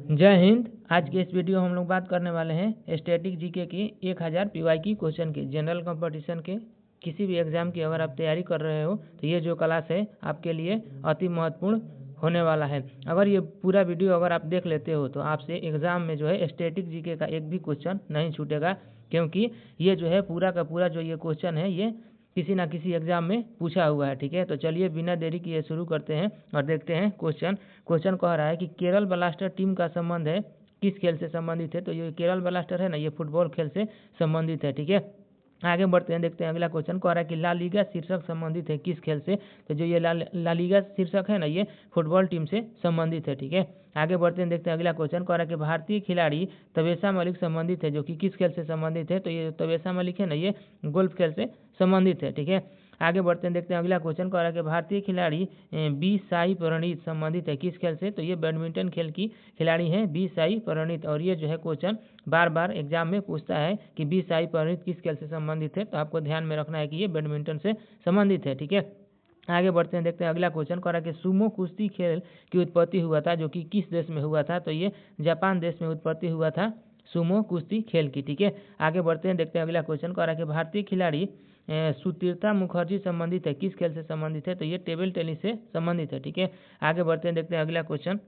जय हिंद। आज के इस वीडियो हम लोग बात करने वाले हैं स्टैटिक जीके की 1000 पीवाई की क्वेश्चन की। जनरल कंपटीशन के किसी भी एग्जाम की अगर आप तैयारी कर रहे हो तो ये जो क्लास है आपके लिए अति महत्वपूर्ण होने वाला है। अगर ये पूरा वीडियो अगर आप देख लेते हो तो आपसे एग्जाम में जो है स्टैटिक जीके का एक भी क्वेश्चन नहीं छूटेगा, क्योंकि ये जो है पूरा का पूरा जो ये क्वेश्चन है ये किसी ना किसी एग्जाम में पूछा हुआ है। ठीक है, तो चलिए बिना देरी किए शुरू करते हैं और देखते हैं क्वेश्चन कह रहा है कि केरल ब्लास्टर टीम का संबंध है किस खेल से संबंधित है। तो ये केरल ब्लास्टर है ना, ये फुटबॉल खेल से संबंधित है। ठीक है, आगे बढ़ते हैं, देखते हैं अगला क्वेश्चन कह रहा है कि ला लीगा शीर्षक संबंधित है किस खेल से। तो जो ये ला लीगा शीर्षक है ना, ये फुटबॉल टीम से संबंधित है। ठीक है, आगे बढ़ते हैं, देखते हैं अगला क्वेश्चन कह रहा है कि भारतीय खिलाड़ी तबेसा मलिक संबंधित है, जो कि किस खेल से संबंधित है। तो ये तबेसा मलिक है ना, ये गोल्फ खेल से संबंधित है। ठीक है, आगे बढ़ते हैं, देखते हैं अगला क्वेश्चन कह रहा है कि भारतीय खिलाड़ी बी साई प्रणीत संबंधित है किस खेल से। तो ये बैडमिंटन खेल की खिलाड़ी हैं बी साई प्रणीत, और ये जो है क्वेश्चन बार बार एग्जाम में पूछता है कि बी साई प्रणीत किस खेल से संबंधित है। तो आपको ध्यान में रखना है कि ये बैडमिंटन से संबंधित है। ठीक है, आगे बढ़ते हैं, देखते हैं अगला क्वेश्चन कह रहा है कि सुमो कुश्ती खेल की उत्पत्ति हुआ था, जो कि किस देश में हुआ था। तो ये जापान देश में उत्पत्ति हुआ था सुमो कुश्ती खेल की। ठीक है, आगे बढ़ते हैं, देखते हैं अगला क्वेश्चन कह रहा है कि भारतीय खिलाड़ी सुतीर्था मुखर्जी संबंधित है किस खेल से संबंधित है। तो ये टेबल टेनिस से संबंधित है। ठीक है, आगे बढ़ते हैं, देखते हैं अगला क्वेश्चन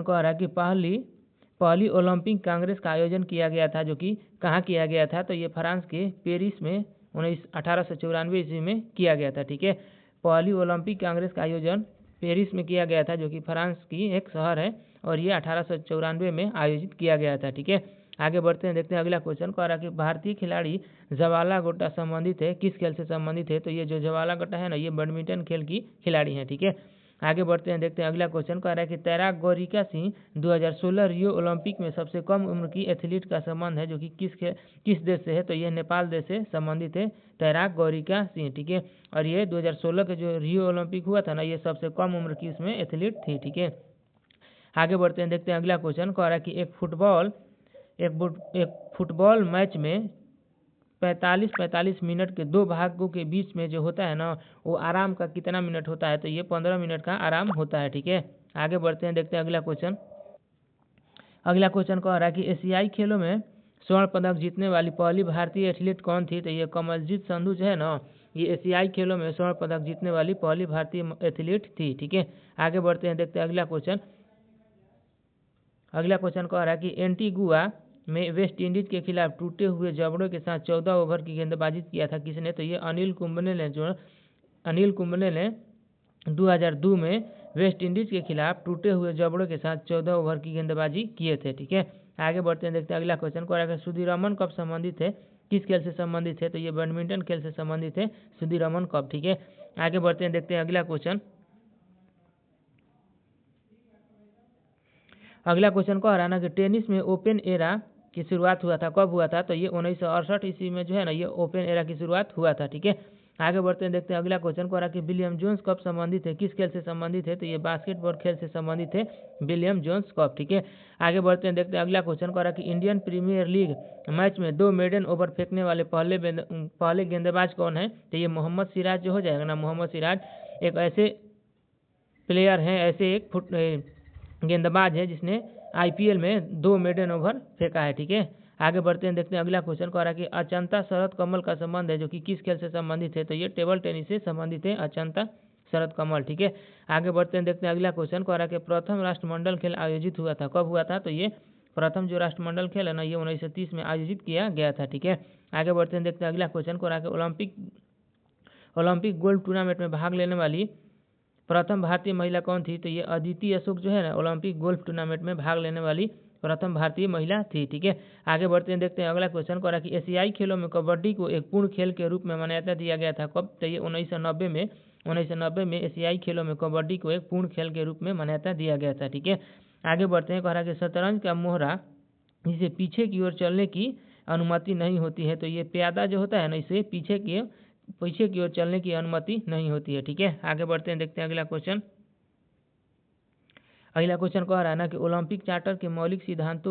कह रहा है कि पहली ओलंपिक कांग्रेस का आयोजन किया गया था, जो कि कहाँ किया गया था। तो ये फ्रांस के पेरिस में 1894 ईस्वी में किया गया था। ठीक है, पहली ओलंपिक कांग्रेस का आयोजन पेरिस में किया गया था, जो कि फ्रांस की एक शहर है, और ये 1894 में आयोजित किया गया था। ठीक है, आगे बढ़ते हैं, देखते हैं अगला क्वेश्चन कह रहा है कि भारतीय खिलाड़ी जवाला गोट्टा संबंधित है किस खेल से संबंधित है। तो ये जो जवाला गोट्टा है ना, ये बैडमिंटन खेल की खिलाड़ी है। ठीक है, आगे बढ़ते हैं, देखते हैं अगला क्वेश्चन कह रहा है कि तैराक गौरिका सिंह 2016 रियो ओलंपिक में सबसे कम उम्र की एथलीट का संबंध है, जो कि किस देश से है। तो ये नेपाल देश से संबंधित है तैराक गौरिका सिंह। ठीक है, और ये 2016 के जो रियो ओलंपिक हुआ था ना, ये सबसे कम उम्र की इसमें एथलीट थी। ठीक है, आगे बढ़ते हैं, देखते हैं अगला क्वेश्चन कह रहा है कि एक फुटबॉल मैच में 45 मिनट के दो भागों के बीच में जो होता है ना, वो आराम का कितना मिनट होता है। तो ये 15 मिनट का आराम होता है। ठीक है, आगे बढ़ते हैं, देखते हैं अगला क्वेश्चन कह रहा है कि एशियाई खेलों में स्वर्ण पदक जीतने वाली पहली भारतीय एथलीट कौन थी। तो ये कमलजीत संधू जो है ना, ये एशियाई खेलों में स्वर्ण पदक जीतने वाली पहली भारतीय एथलीट थी। ठीक है, आगे बढ़ते हैं, देखते हैं अगला क्वेश्चन कह रहा है कि एंटीगुआ में वेस्ट इंडीज के खिलाफ टूटे हुए जबड़ों के साथ 14 ओवर की गेंदबाजी किया था किसने। तो ये अनिल कुंबले ने 2002 में वेस्ट इंडीज के खिलाफ टूटे हुए जबड़ों के साथ 14 ओवर की गेंदबाजी किए थे। ठीक है, आगे बढ़ते हैं, देखते हैं अगला क्वेश्चन कह रहा है सुधीरमन कप संबंधित है किस खेल से संबंधित है। तो ये बैडमिंटन खेल से संबंधित है सुधीरमन कप। ठीक है, आगे बढ़ते हैं, देखते हैं अगला क्वेश्चन कह रहा है ना कि टेनिस में ओपन एरा की शुरुआत हुआ था, कब हुआ था। तो ये 1968 ईस्वी में जो है ना, ये ओपन एरा की शुरुआत हुआ था। ठीक है, आगे बढ़ते हैं, देखते हैं अगला क्वेश्चन कह रहा है कि विलियम जोन्स कप संबंधित है किस खेल से संबंधित है। तो ये बास्केटबॉल खेल से संबंधित है विलियम जोन्स कप। ठीक है, आगे बढ़ते हैं, देखते हैं अगला क्वेश्चन कह रहा है कि इंडियन प्रीमियर लीग मैच में 2 मेडन ओवर फेंकने वाले पहले गेंदबाज कौन है। तो ये मोहम्मद सिराज जो हो जाएगा ना, मोहम्मद सिराज एक ऐसे प्लेयर हैं, ऐसे एक गेंदबाज है जिसने आईपीएल में 2 मेडन ओवर फेंका है। ठीक है, आगे बढ़ते हैं, देखते हैं अगला क्वेश्चन कह रहा है कि अचंता शरद कमल का संबंध है, जो कि किस खेल से संबंधित है। तो ये टेबल टेनिस से संबंधित है अचंता शरद कमल। ठीक है, आगे बढ़ते हैं, देखते हैं अगला क्वेश्चन कह रहा है कि प्रथम राष्ट्रमंडल खेल आयोजित हुआ था, कब हुआ था। तो ये प्रथम जो राष्ट्रमंडल खेल है ना, ये 1930 में आयोजित किया गया था। ठीक है, आगे बढ़ते हैं, देखते हैं अगला क्वेश्चन कह रहा है कि ओलंपिक गोल्फ टूर्नामेंट में भाग लेने वाली प्रथम भारतीय महिला कौन थी। तो ये अदिति अशोक जो है ना, ओलंपिक गोल्फ टूर्नामेंट में भाग लेने वाली प्रथम भारतीय महिला थी। ठीक है, आगे बढ़ते हैं, देखते हैं अगला क्वेश्चन कह रहा है कि एशियाई खेलों में कबड्डी को एक पूर्ण खेल के रूप में मान्यता दिया गया था, कब। तो ये 1990 में एशियाई खेलों में कबड्डी को एक पूर्ण खेल के रूप में मान्यता दिया गया था। ठीक है, आगे बढ़ते हैं, कह रहा है कि शतरंज का मोहरा जिसे पीछे की ओर चलने की अनुमति नहीं होती है। तो ये प्यादा जो होता है ना, इसे पीछे की ओर चलने की अनुमति नहीं होती है। ठीक है, आगे बढ़ते हैं, देखते हैं अगला क्वेश्चन कह रहा है ना कि ओलंपिक चार्टर के मौलिक सिद्धांत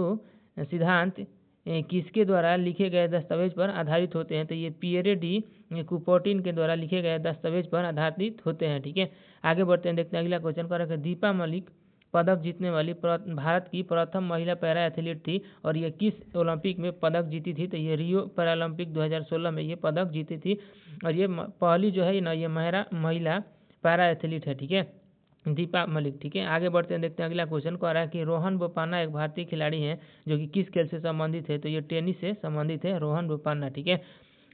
किसके द्वारा लिखे गए दस्तावेज पर आधारित होते हैं? तो ये पियरे डी कुपर्टिन के द्वारा लिखे गए दस्तावेज पर आधारित होते हैं। ठीक है, आगे बढ़ते हैं, देखते हैं अगला क्वेश्चन का है दीपा मलिक पदक जीतने वाली भारत की प्रथम महिला पैरा एथलीट थी और ये किस ओलंपिक में पदक जीती थी? तो ये रियो पैरालंपिक 2016 में ये पदक जीती थी और ये पहली जो है ना ये महिला पैरा एथलीट है। ठीक है, दीपा मलिक। ठीक है, आगे बढ़ते हैं, देखते हैं अगला क्वेश्चन को आ रहा है कि रोहन बोपन्ना एक भारतीय खिलाड़ी हैं जो कि किस खेल से संबंधित है? तो ये टेनिस से संबंधित है, रोहन बोपन्ना। ठीक है,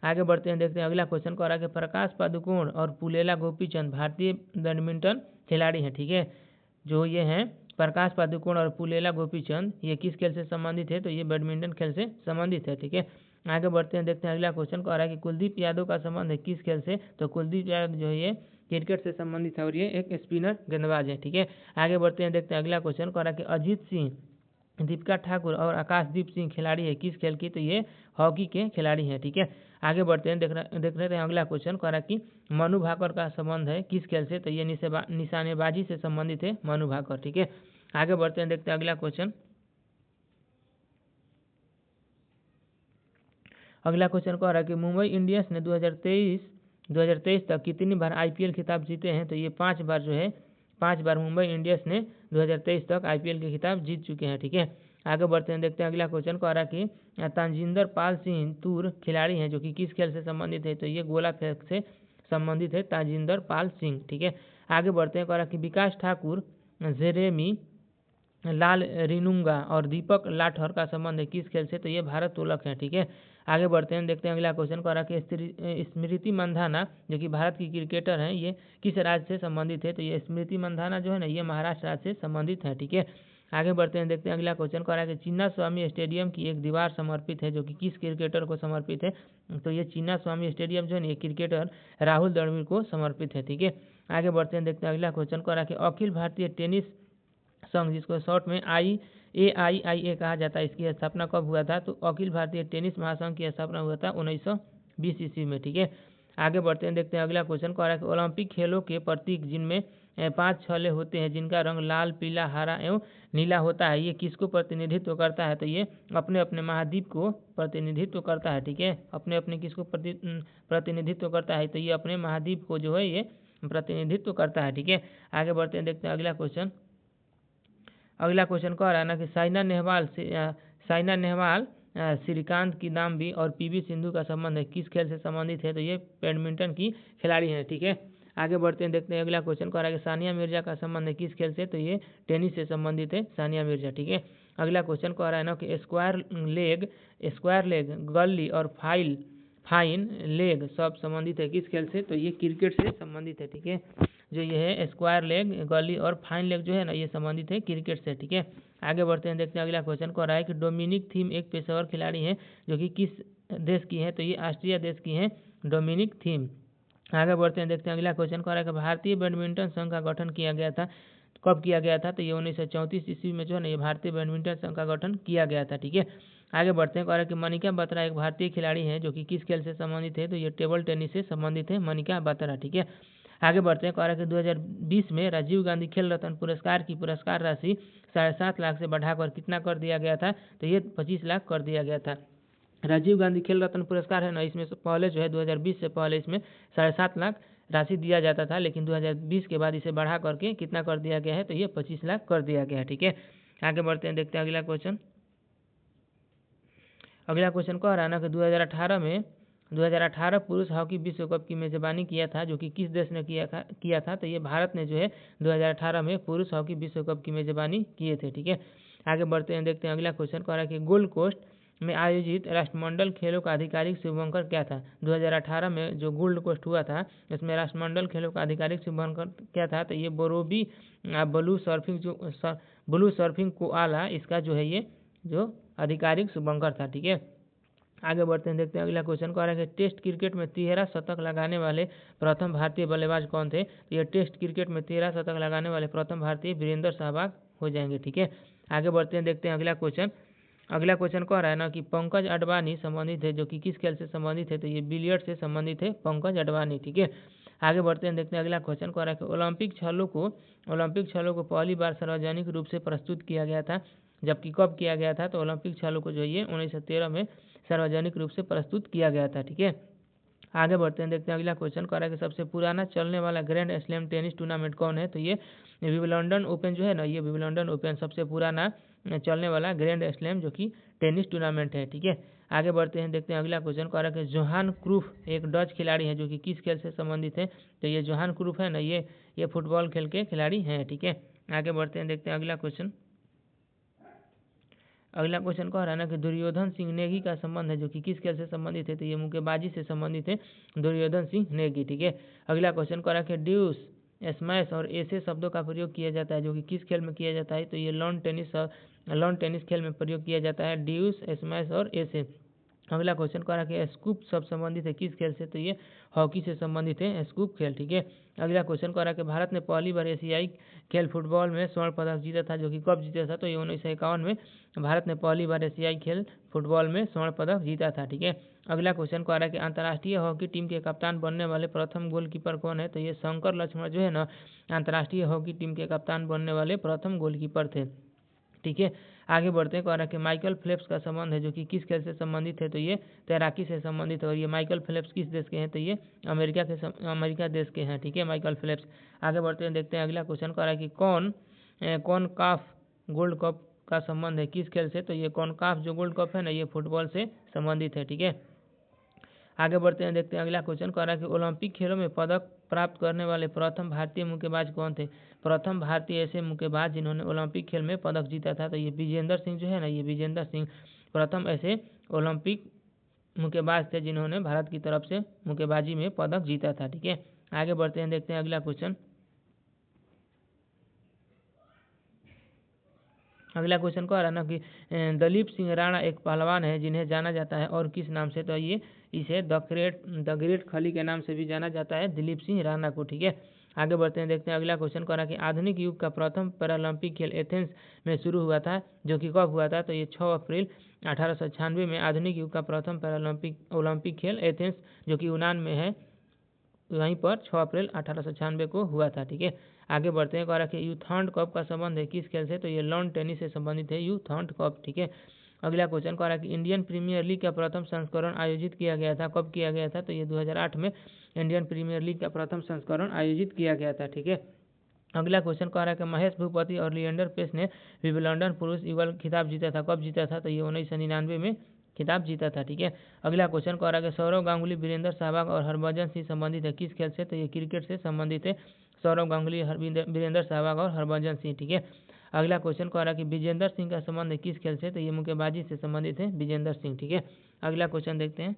आगे बढ़ते हैं, देखते हैं अगला क्वेश्चन को आ रहा है कि प्रकाश पादुकोण और पुलेला गोपीचंद भारतीय बैडमिंटन खिलाड़ी हैं। ठीक है, जो ये हैं प्रकाश पादुकोण और पुलेला गोपीचंद ये किस खेल से संबंधित है? तो ये बैडमिंटन खेल से संबंधित है। ठीक है, आगे बढ़ते हैं, देखते हैं अगला क्वेश्चन को आ रहा है कि कुलदीप यादव का संबंध है किस खेल से? तो कुलदीप यादव जो है ये क्रिकेट से संबंधित है और ये एक स्पिनर गेंदबाज है। ठीक है, आगे बढ़ते हैं, देखते हैं अगला क्वेश्चन को आ रहा है कि अजीत सिंह, दीपिका ठाकुर और आकाशदीप सिंह खिलाड़ी है किस खेल की? तो ये हॉकी के खिलाड़ी हैं। ठीक है, आगे बढ़ते हैं, देख रहे हैं अगला क्वेश्चन को आ रहा है कि मनु भाकर का संबंध है किस खेल से? तो ये निशानेबाजी से संबंधित है मनु भाकर। ठीक है, आगे बढ़ते हैं, देखते हैं अगला क्वेश्चन। अगला क्वेश्चन को आ रहा है कि मुंबई इंडियंस ने 2023 तक कितनी बार आईपीएल खिताब जीते हैं? तो ये 5 बार जो है 5 बार मुंबई इंडियंस ने 2023 तक आईपीएल के खिताब जीत चुके हैं। ठीक है, आगे बढ़ते हैं, देखते हैं अगला क्वेश्चन को आ रहा है कि ताजिंदर पाल सिंह तूर खिलाड़ी हैं जो कि किस खेल से संबंधित है? तो ये गोला फेंक से संबंधित है ताजिंदर पाल सिंह। ठीक है, आगे बढ़ते हैं, कह रहा है कि विकास ठाकुर, जेरेमी लाल रिनुंगा और दीपक लाठर का संबंध है किस खेल से? तो ये भारत्तोलक है। ठीक है, आगे बढ़ते हैं, देखते हैं अगला क्वेश्चन को आ रहा है कि स्मृति मंधाना जो कि भारत की क्रिकेटर हैं ये किस राज्य से संबंधित है? तो ये स्मृति मंधाना जो है ना ये महाराष्ट्र राज्य से संबंधित है। ठीक है, आगे बढ़ते हैं, देखते हैं अगला क्वेश्चन को आ रहा है कि चिन्ना स्वामी स्टेडियम की एक दीवार समर्पित है जो कि किस क्रिकेटर को समर्पित है? तो ये चिन्ना स्वामी स्टेडियम जो है ये क्रिकेटर राहुल द्रविड़ को समर्पित है। ठीक है, आगे बढ़ते हैं, देखते हैं अगला क्वेश्चन को आ रहा है कि अखिल भारतीय टेनिस संघ जिसको शॉर्ट में AIIA कहा जाता है इसकी स्थापना कब हुआ था? तो अखिल भारतीय टेनिस महासंघ की स्थापना हुआ था 1920 ईस्वी में। ठीक है, आगे बढ़ते हैं, देखते हैं अगला क्वेश्चन को आ रहा है कि ओलंपिक खेलों के प्रतीक जिनमें 5 छल्ले होते हैं जिनका रंग लाल, पीला, हरा एवं नीला होता है ये किसको प्रतिनिधित्व करता है? तो ये अपने अपने महाद्वीप को प्रतिनिधित्व करता है। ठीक है, अपने अपने किसको प्रतिनिधित्व करता है? तो ये अपने महाद्वीप को जो है ये प्रतिनिधित्व करता है। ठीक है, आगे बढ़ते हैं, देखते हैं अगला क्वेश्चन को आ रहा है ना कि साइना नेहवाल श्रीकांत किदाम्बी और PV सिंधु का संबंध है किस खेल से संबंधित है? तो ये बैडमिंटन की खिलाड़ी हैं। ठीक है, आगे बढ़ते हैं, देखते हैं अगला क्वेश्चन को आ रहा है कि सानिया मिर्जा का संबंध है किस खेल से? तो ये टेनिस से संबंधित है सानिया मिर्जा। ठीक है, अगला क्वेश्चन को आ रहा है ना कि स्क्वायर लेग गली और फाइन लेग सब संबंधित है किस खेल से? तो ये क्रिकेट से संबंधित है। ठीक है, जो ये है स्क्वायर लेग, गली और फाइन लेग जो है ना ये संबंधित है क्रिकेट से। ठीक है, आगे बढ़ते हैं, देखते हैं अगला क्वेश्चन को आ रहा है कि डोमिनिक थीम एक पेशेवर खिलाड़ी हैं जो कि किस देश की हैं? तो ये ऑस्ट्रिया देश की हैं डोमिनिक थीम। आगे बढ़ते हैं, देखते हैं अगला क्वेश्चन को आ रहा है कि भारतीय बैडमिंटन संघ का गठन किया गया था कब किया गया था? तो ये 1934 ईस्वी में जो है ना ये भारतीय बैडमिंटन संघ का गठन किया गया था। ठीक है, आगे बढ़ते हैं, कह रहा है कि मनिका बत्रा एक भारतीय खिलाड़ी हैं जो कि किस खेल से संबंधित है? तो ये टेबल टेनिस से संबंधित है मनिका बत्रा। ठीक है, आगे बढ़ते हैं, कह रहा है कि 2020 में राजीव गांधी खेल रत्न पुरस्कार की पुरस्कार राशि 7.5 लाख से बढ़ाकर कितना कर दिया गया था? तो ये 25 लाख कर दिया गया था। राजीव गांधी खेल रत्न पुरस्कार है ना इसमें पहले जो है 2020 से पहले इसमें 7.5 लाख राशि दिया जाता था लेकिन 2020 के बाद इसे बढ़ा करके कितना कर दिया गया है? तो ये 25 लाख कर दिया गया है। ठीक है, आगे बढ़ते हैं, देखते हैं अगला क्वेश्चन को रहा कि 2018 पुरुष हॉकी विश्व कप की मेजबानी किया था जो कि किस देश ने किया था? तो ये भारत ने जो है 2018 में पुरुष हॉकी विश्व कप की मेजबानी किए थे। ठीक है, आगे बढ़ते हैं, देखते हैं अगला क्वेश्चन को आ रहा है कि गोल्ड कोस्ट में आयोजित राष्ट्रमंडल खेलों का आधिकारिक शुभारंभ क्या था? 2018 में जो गोल्ड कोस्ट हुआ था इसमें राष्ट्रमंडल खेलों का आधिकारिक शुभारंभ क्या था? तो ये बोरोबी ब्लू सर्फिंग कोआला इसका जो है ये जो आधिकारिक शुभंकर था। ठीक है, आगे बढ़ते हैं, देखते हैं अगला क्वेश्चन को आ रहा है कि टेस्ट क्रिकेट में 13 शतक लगाने वाले प्रथम भारतीय बल्लेबाज कौन थे? तो ये टेस्ट क्रिकेट में 13 शतक लगाने वाले प्रथम भारतीय वीरेंद्र सहवाग हो जाएंगे। ठीक है, आगे बढ़ते हैं, देखते हैं अगला क्वेश्चन को आ रहा है ना कि पंकज अडवाणी संबंधित है जो कि किस खेल से संबंधित है? तो ये बिलियर्ड से संबंधित है पंकज अडवाणी। ठीक है, आगे बढ़ते हैं, देखते हैं अगला क्वेश्चन को आ रहा है कि ओलंपिक छलों को पहली बार सार्वजनिक रूप से प्रस्तुत किया गया था जबकि कब किया गया था, तो ओलंपिक खेलों को जो ये 1913 में सार्वजनिक रूप से प्रस्तुत किया गया था। ठीक है, आगे बढ़ते हैं, देखते हैं अगला क्वेश्चन कह रहा है कि सबसे पुराना चलने वाला ग्रैंड स्लैम टेनिस टूर्नामेंट कौन है, तो ये विंबलडन ओपन जो है ना, ये विंबलडन ओपन सबसे पुराना चलने वाला ग्रैंड स्लैम जो कि टेनिस टूर्नामेंट है। ठीक है, आगे बढ़ते हैं, देखते हैं अगला क्वेश्चन कह रहा है कि जोहान क्रूफ एक डच खिलाड़ी है जो कि किस खेल से संबंधित है, तो ये जोहान क्रूफ है ना, ये फुटबॉल खेल के खिलाड़ी हैं। ठीक है, आगे बढ़ते हैं, देखते हैं अगला क्वेश्चन कह रहा है ना कि दुर्योधन सिंह नेगी का संबंध है जो कि किस खेल से संबंधित है, तो ये मुक्केबाजी से संबंधित है दुर्योधन सिंह नेगी। ठीक है, अगला क्वेश्चन कह रहा है कि ड्यूस, स्मैश और एसे शब्दों का प्रयोग किया जाता है जो कि किस खेल में किया जाता है, तो ये लॉन टेनिस खेल में प्रयोग किया जाता है ड्यूस, स्मैश और एसे। अगला क्वेश्चन कह रहा है कि स्कूप सब संबंधित है किस खेल से, तो ये हॉकी से संबंधित है स्कूप खेल। ठीक है, अगला क्वेश्चन कह रहा है कि भारत ने पहली बार एशियाई खेल फुटबॉल में स्वर्ण पदक जीता था जो कि कब जीता था, तो ये 1951 में भारत ने पहली बार एशियाई खेल फुटबॉल में स्वर्ण पदक जीता था। ठीक है, अगला क्वेश्चन कह रहा है कि अंतर्राष्ट्रीय हॉकी टीम के कप्तान बनने वाले प्रथम गोलकीपर कौन है, तो ये शंकर लक्ष्मण जो है ना, अंतर्राष्ट्रीय हॉकी टीम के कप्तान बनने वाले प्रथम गोलकीपर थे। ठीक है, आगे बढ़ते हैं, कह रहा है कि माइकल फेल्प्स का संबंध है जो कि किस खेल से संबंधित है, तो ये तैराकी से संबंधित है। और ये माइकल फेल्प्स किस देश के हैं, तो ये अमेरिका देश के हैं। ठीक है, माइकल फेल्प्स। आगे बढ़ते हैं, देखते हैं अगला क्वेश्चन कह रहा है कि कौन काफ गोल्ड कप का संबंध है किस खेल से, तो ये कौन काफ जो गोल्ड कप है ना, ये फुटबॉल से संबंधित है। ठीक है, आगे बढ़ते हैं, देखते हैं अगला क्वेश्चन कह रहा है कि ओलंपिक खेलों में पदक प्राप्त करने वाले प्रथम भारतीय मुक्केबाज कौन थे, प्रथम भारतीय ऐसे मुक्केबाज जिन्होंने ओलंपिक खेल में पदक जीता था, तो ये विजेंद्र सिंह जो है ना, ये विजेंद्र सिंह प्रथम ऐसे ओलंपिक मुक्केबाज थे जिन्होंने भारत की तरफ से मुक्केबाजी में पदक जीता था। ठीक है, आगे बढ़ते हैं, देखते हैं अगला क्वेश्चन कह रहा है ना कि दलीप सिंह राणा एक पहलवान है जिन्हें जाना जाता है और किस नाम से, तो ये इसे द ग्रेट खली के नाम से भी जाना जाता है, दिलीप सिंह राणा को। ठीक है, आगे बढ़ते हैं, देखते हैं अगला क्वेश्चन कह रहा है कि आधुनिक युग का प्रथम पैरालंपिक खेल एथेंस में शुरू हुआ था जो कि कब हुआ था, तो ये 6 अप्रैल 1896 में आधुनिक युग का प्रथम पैरालंपिक ओलंपिक खेल एथेंस जो कि यूनान में है, वहीं पर 6 अप्रैल 1896 को हुआ था। ठीक है, आगे बढ़ते हैं, कह रहा है कि यूथॉन्ड कप का संबंध है किस खेल से, तो ये लॉन टेनिस से संबंधित है यूथॉन्ड कप। ठीक है, अगला क्वेश्चन कह रहा है कि इंडियन प्रीमियर लीग का प्रथम संस्करण आयोजित किया गया था, कब किया गया था, तो ये 2008 में इंडियन प्रीमियर लीग का प्रथम संस्करण आयोजित किया गया था। ठीक है, अगला क्वेश्चन कह रहा है कि महेश भूपति और लिएंडर पेस ने विंबलडन पुरुष युगल खिताब जीता था, कब जीता था, तो ये 1999 में खिताब जीता था। ठीक है, अगला क्वेश्चन कह रहा है कि सौरव गांगुली, वीरेंद्र सहवाग और हरभजन सिंह संबंधित है किस खेल से, तो ये क्रिकेट से संबंधित है, सौरव गांगुली, वीरेंद्र सहवाग और हरभजन सिंह। ठीक है, अगला क्वेश्चन कह रहा है कि विजेंद्र सिंह का संबंध है किस खेल से, तो ये मुक्केबाजी से संबंधित है विजेंद्र सिंह। ठीक है, अगला क्वेश्चन देखते हैं,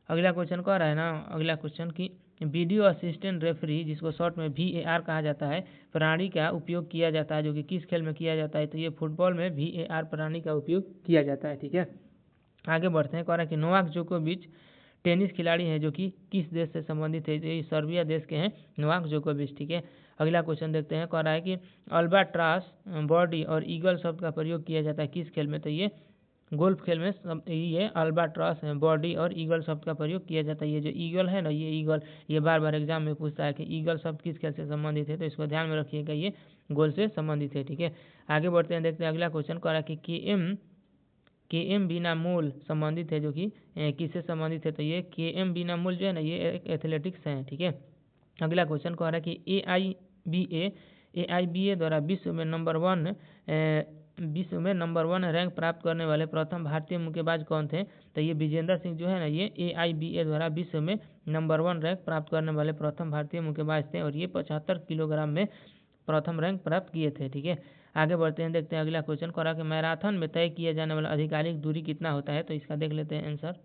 अगला क्वेश्चन कह रहा है ना, अगला क्वेश्चन की वीडियो असिस्टेंट रेफरी जिसको शॉर्ट में VAR कहा जाता है प्रणाली का उपयोग किया जाता है जो कि किस खेल में किया जाता है, तो ये फुटबॉल में VAR प्रणाली का उपयोग किया जाता है। ठीक है, आगे बढ़ते हैं, कह रहा है कि नोवाक जोकोविच टेनिस खिलाड़ी हैं जो कि किस देश से संबंधित है, तो ये सर्बिया देश के हैं नोवाक जोकोविच। ठीक है, अगला क्वेश्चन देखते हैं, कह रहा है कि अल्बाट्रॉस, बॉडी और ईगल शब्द का प्रयोग किया जाता है किस खेल में, तो ये गोल्फ खेल में ये अल्बाट्रॉस, बॉडी और ईगल शब्द का प्रयोग किया जाता है। ये जो ईगल है ना, ये ईगल, ये बार बार एग्जाम में पूछता है कि ईगल शब्द किस खेल से संबंधित है, तो इसको ध्यान में रखिएगा, ये गोल से संबंधित है। ठीक है, आगे बढ़ते हैं, देखते हैं अगला क्वेश्चन कह रहा है कि KM बिना मूल संबंधित है जो कि किससे संबंधित है, तो ये KM बिना मूल जो है ना, ये एक एथलेटिक्स है। ठीक है, अगला क्वेश्चन कह रहा है कि AIBA द्वारा विश्व में नंबर वन रैंक प्राप्त करने वाले प्रथम भारतीय मुक्केबाज कौन थे, तो ये विजेंद्र सिंह जो है ना, ये AIBA द्वारा विश्व में नंबर 1 रैंक प्राप्त करने वाले प्रथम भारतीय मुक्केबाज थे और ये 75 किलोग्राम में प्रथम रैंक प्राप्त किए थे। ठीक है, आगे बढ़ते हैं, देखते हैं अगला क्वेश्चन कह रहा है कि मैराथन में तय किया जाने वाला आधिकारिक दूरी कितना होता है, तो इसका देख लेते हैं आंसर।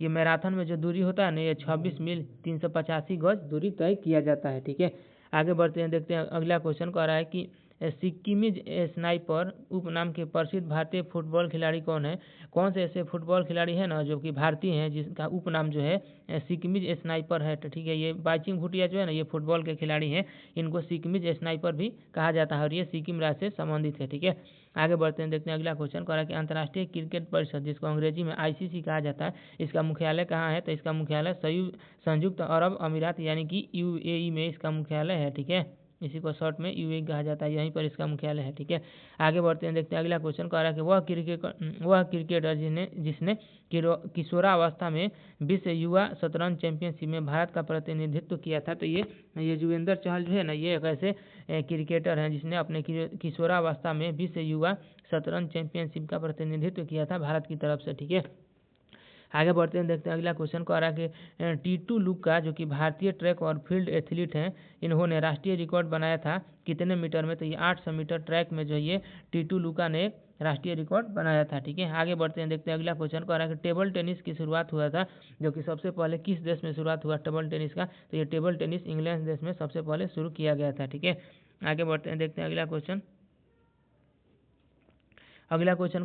ये मैराथन में जो दूरी होता है ना, ये 26 मील 385 गज दूरी तय किया जाता है। ठीक है, आगे बढ़ते हैं, देखते हैं अगला क्वेश्चन कह रहा है कि सिक्किमीज स्नाइपर उपनाम के प्रसिद्ध भारतीय फुटबॉल खिलाड़ी कौन है, कौन से ऐसे फुटबॉल खिलाड़ी हैं ना जो कि भारतीय हैं जिसका उपनाम जो है सिक्किमीज स्नाइपर है। तो ठीक है, ये बाइचिंग भूटिया जो है ना, ये फुटबॉल के खिलाड़ी हैं, इनको सिक्किमीज स्नाइपर भी कहा जाता है और ये सिक्किम राज्य से संबंधित है। ठीक है, आगे बढ़ते हैं, देखते हैं अगला क्वेश्चन कह रहा है कि अंतर्राष्ट्रीय क्रिकेट परिषद जिसको अंग्रेजी में ICC कहा जाता है, इसका मुख्यालय कहाँ है, तो इसका मुख्यालय संयुक्त अरब अमीरात यानी कि UAE में इसका मुख्यालय है। ठीक है, इसी को शॉर्ट में यूएई कहा जाता है, यहीं पर इसका मुख्यालय है। ठीक है, आगे बढ़ते हैं, देखते हैं अगला क्वेश्चन कह रहा है कि वह क्रिकेटर जिसने किशोरावस्था में विश्व युवा शतरंज चैंपियनशिप में भारत का प्रतिनिधित्व किया था। तो ये युजवेंद्र चहल जो है ना, ये एक ऐसे क्रिकेटर हैं जिसने अपने किशोरावस्था में विश्व युवा शतरंज चैंपियनशिप का प्रतिनिधित्व किया था भारत की तरफ से। ठीक है, आगे बढ़ते हैं, देखते हैं अगला क्वेश्चन कह रहा है कि टीटू लुक्का जो कि भारतीय ट्रैक और फील्ड एथलीट हैं, इन्होंने राष्ट्रीय रिकॉर्ड बनाया था कितने मीटर में। तो ये 800 मीटर ट्रैक में जो ये टीटू लुक्का ने राष्ट्रीय रिकॉर्ड बनाया था। ठीक है, आगे बढ़ते हैं, देखते हैं अगला क्वेश्चन कह रहा है कि टेबल टेनिस की शुरुआत हुआ था, जो कि सबसे पहले किस देश में शुरुआत हुआ टेबल टेनिस का। तो ये टेबल टेनिस इंग्लैंड देश में सबसे पहले शुरू किया गया था। ठीक है, आगे बढ़ते हैं, देखते हैं अगला क्वेश्चन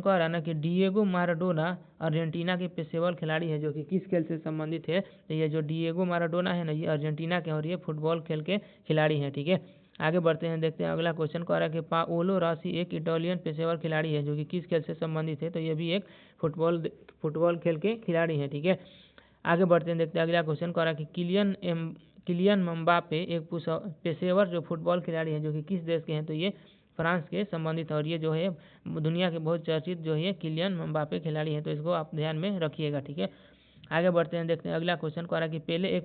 कह रहा है ना कि डिएगो माराडोना अर्जेंटीना के पेशेवर खिलाड़ी है, जो कि किस खेल से संबंधित है। तो ये जो डिएगो माराडोना है ना, ये अर्जेंटीना के और ये फुटबॉल खेल के खिलाड़ी हैं। ठीक है, आगे बढ़ते हैं, देखते हैं अगला क्वेश्चन कह रहा है कि पाओलो रॉसी एक इटालियन पेशेवर खिलाड़ी है, जो कि किस खेल से संबंधित है। तो ये भी एक फुटबॉल खेल के खिलाड़ी हैं। ठीक है, आगे बढ़ते हैं, देखते हैं अगला क्वेश्चन कह रहा है कि किलियन एम्बापे एक पेशेवर जो फुटबॉल खिलाड़ी हैं, जो कि किस देश के हैं। तो ये फ्रांस के संबंधित, और ये जो है दुनिया के बहुत चर्चित जो है किलियन एम्बापे खिलाड़ी हैं। तो इसको आप ध्यान में रखिएगा। ठीक है, आगे बढ़ते हैं, देखते हैं अगला क्वेश्चन कह रहा है कि पेले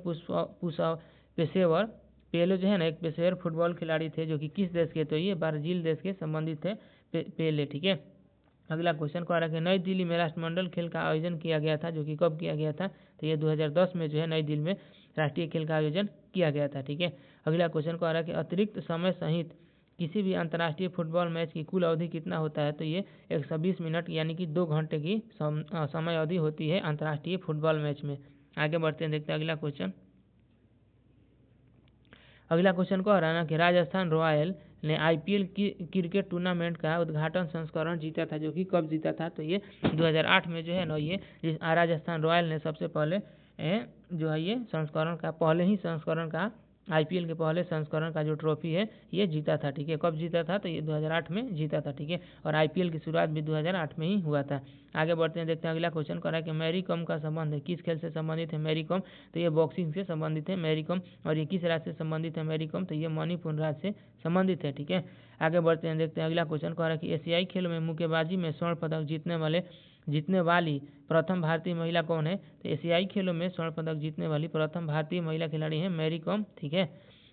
जो है ना, एक पेशेवर फुटबॉल खिलाड़ी थे, जो कि किस देश के। तो ये ब्राजील देश के संबंधित थे पेले। ठीक है, अगला क्वेश्चन कह रहा है कि नई दिल्ली में राष्ट्रमंडल खेल का आयोजन किया गया था, जो कि कब किया गया था। तो ये 2010 में जो है नई दिल्ली में राष्ट्रीय खेल का आयोजन किया गया था। ठीक है, अगला क्वेश्चन कह रहा है कि अतिरिक्त समय सहित किसी भी अंतर्राष्ट्रीय फुटबॉल मैच की कुल अवधि कितना होता है। तो ये 120 मिनट यानी कि 2 घंटे की समय अवधि होती है अंतर्राष्ट्रीय फुटबॉल मैच में। आगे बढ़ते हैं, देखते हैं अगला क्वेश्चन कह रहा है ना कि राजस्थान रॉयल ने आईपीएल क्रिकेट टूर्नामेंट का उद्घाटन संस्करण जीता था, जो कि कब जीता था। तो ये 2008 में जो है ना, ये राजस्थान रॉयल ने सबसे पहले जो है ये पहले ही संस्करण का आईपीएल के पहले संस्करण का जो ट्रॉफी है ये जीता था। ठीक है, कब जीता था। तो ये 2008 में जीता था। ठीक है, और आईपीएल की शुरुआत भी 2008 में ही हुआ था। आगे बढ़ते हैं, देखते हैं अगला क्वेश्चन कह रहा है कि मैरी कॉम का संबंध है, किस खेल से संबंधित है मैरी कॉम। तो ये बॉक्सिंग से संबंधित है मैरी कॉम, और ये किस राज्य से संबंधित है मैरी कॉम। तो ये मणिपुर राज्य से संबंधित है। ठीक है, आगे बढ़ते हैं, देखते हैं अगला क्वेश्चन कह रहा है कि एशियाई खेलों में मुक्केबाजी में स्वर्ण पदक जीतने वाली प्रथम भारतीय महिला कौन है। तो एशियाई खेलों में स्वर्ण पदक जीतने वाली प्रथम भारतीय महिला खिलाड़ी है मैरी कॉम। ठीक है,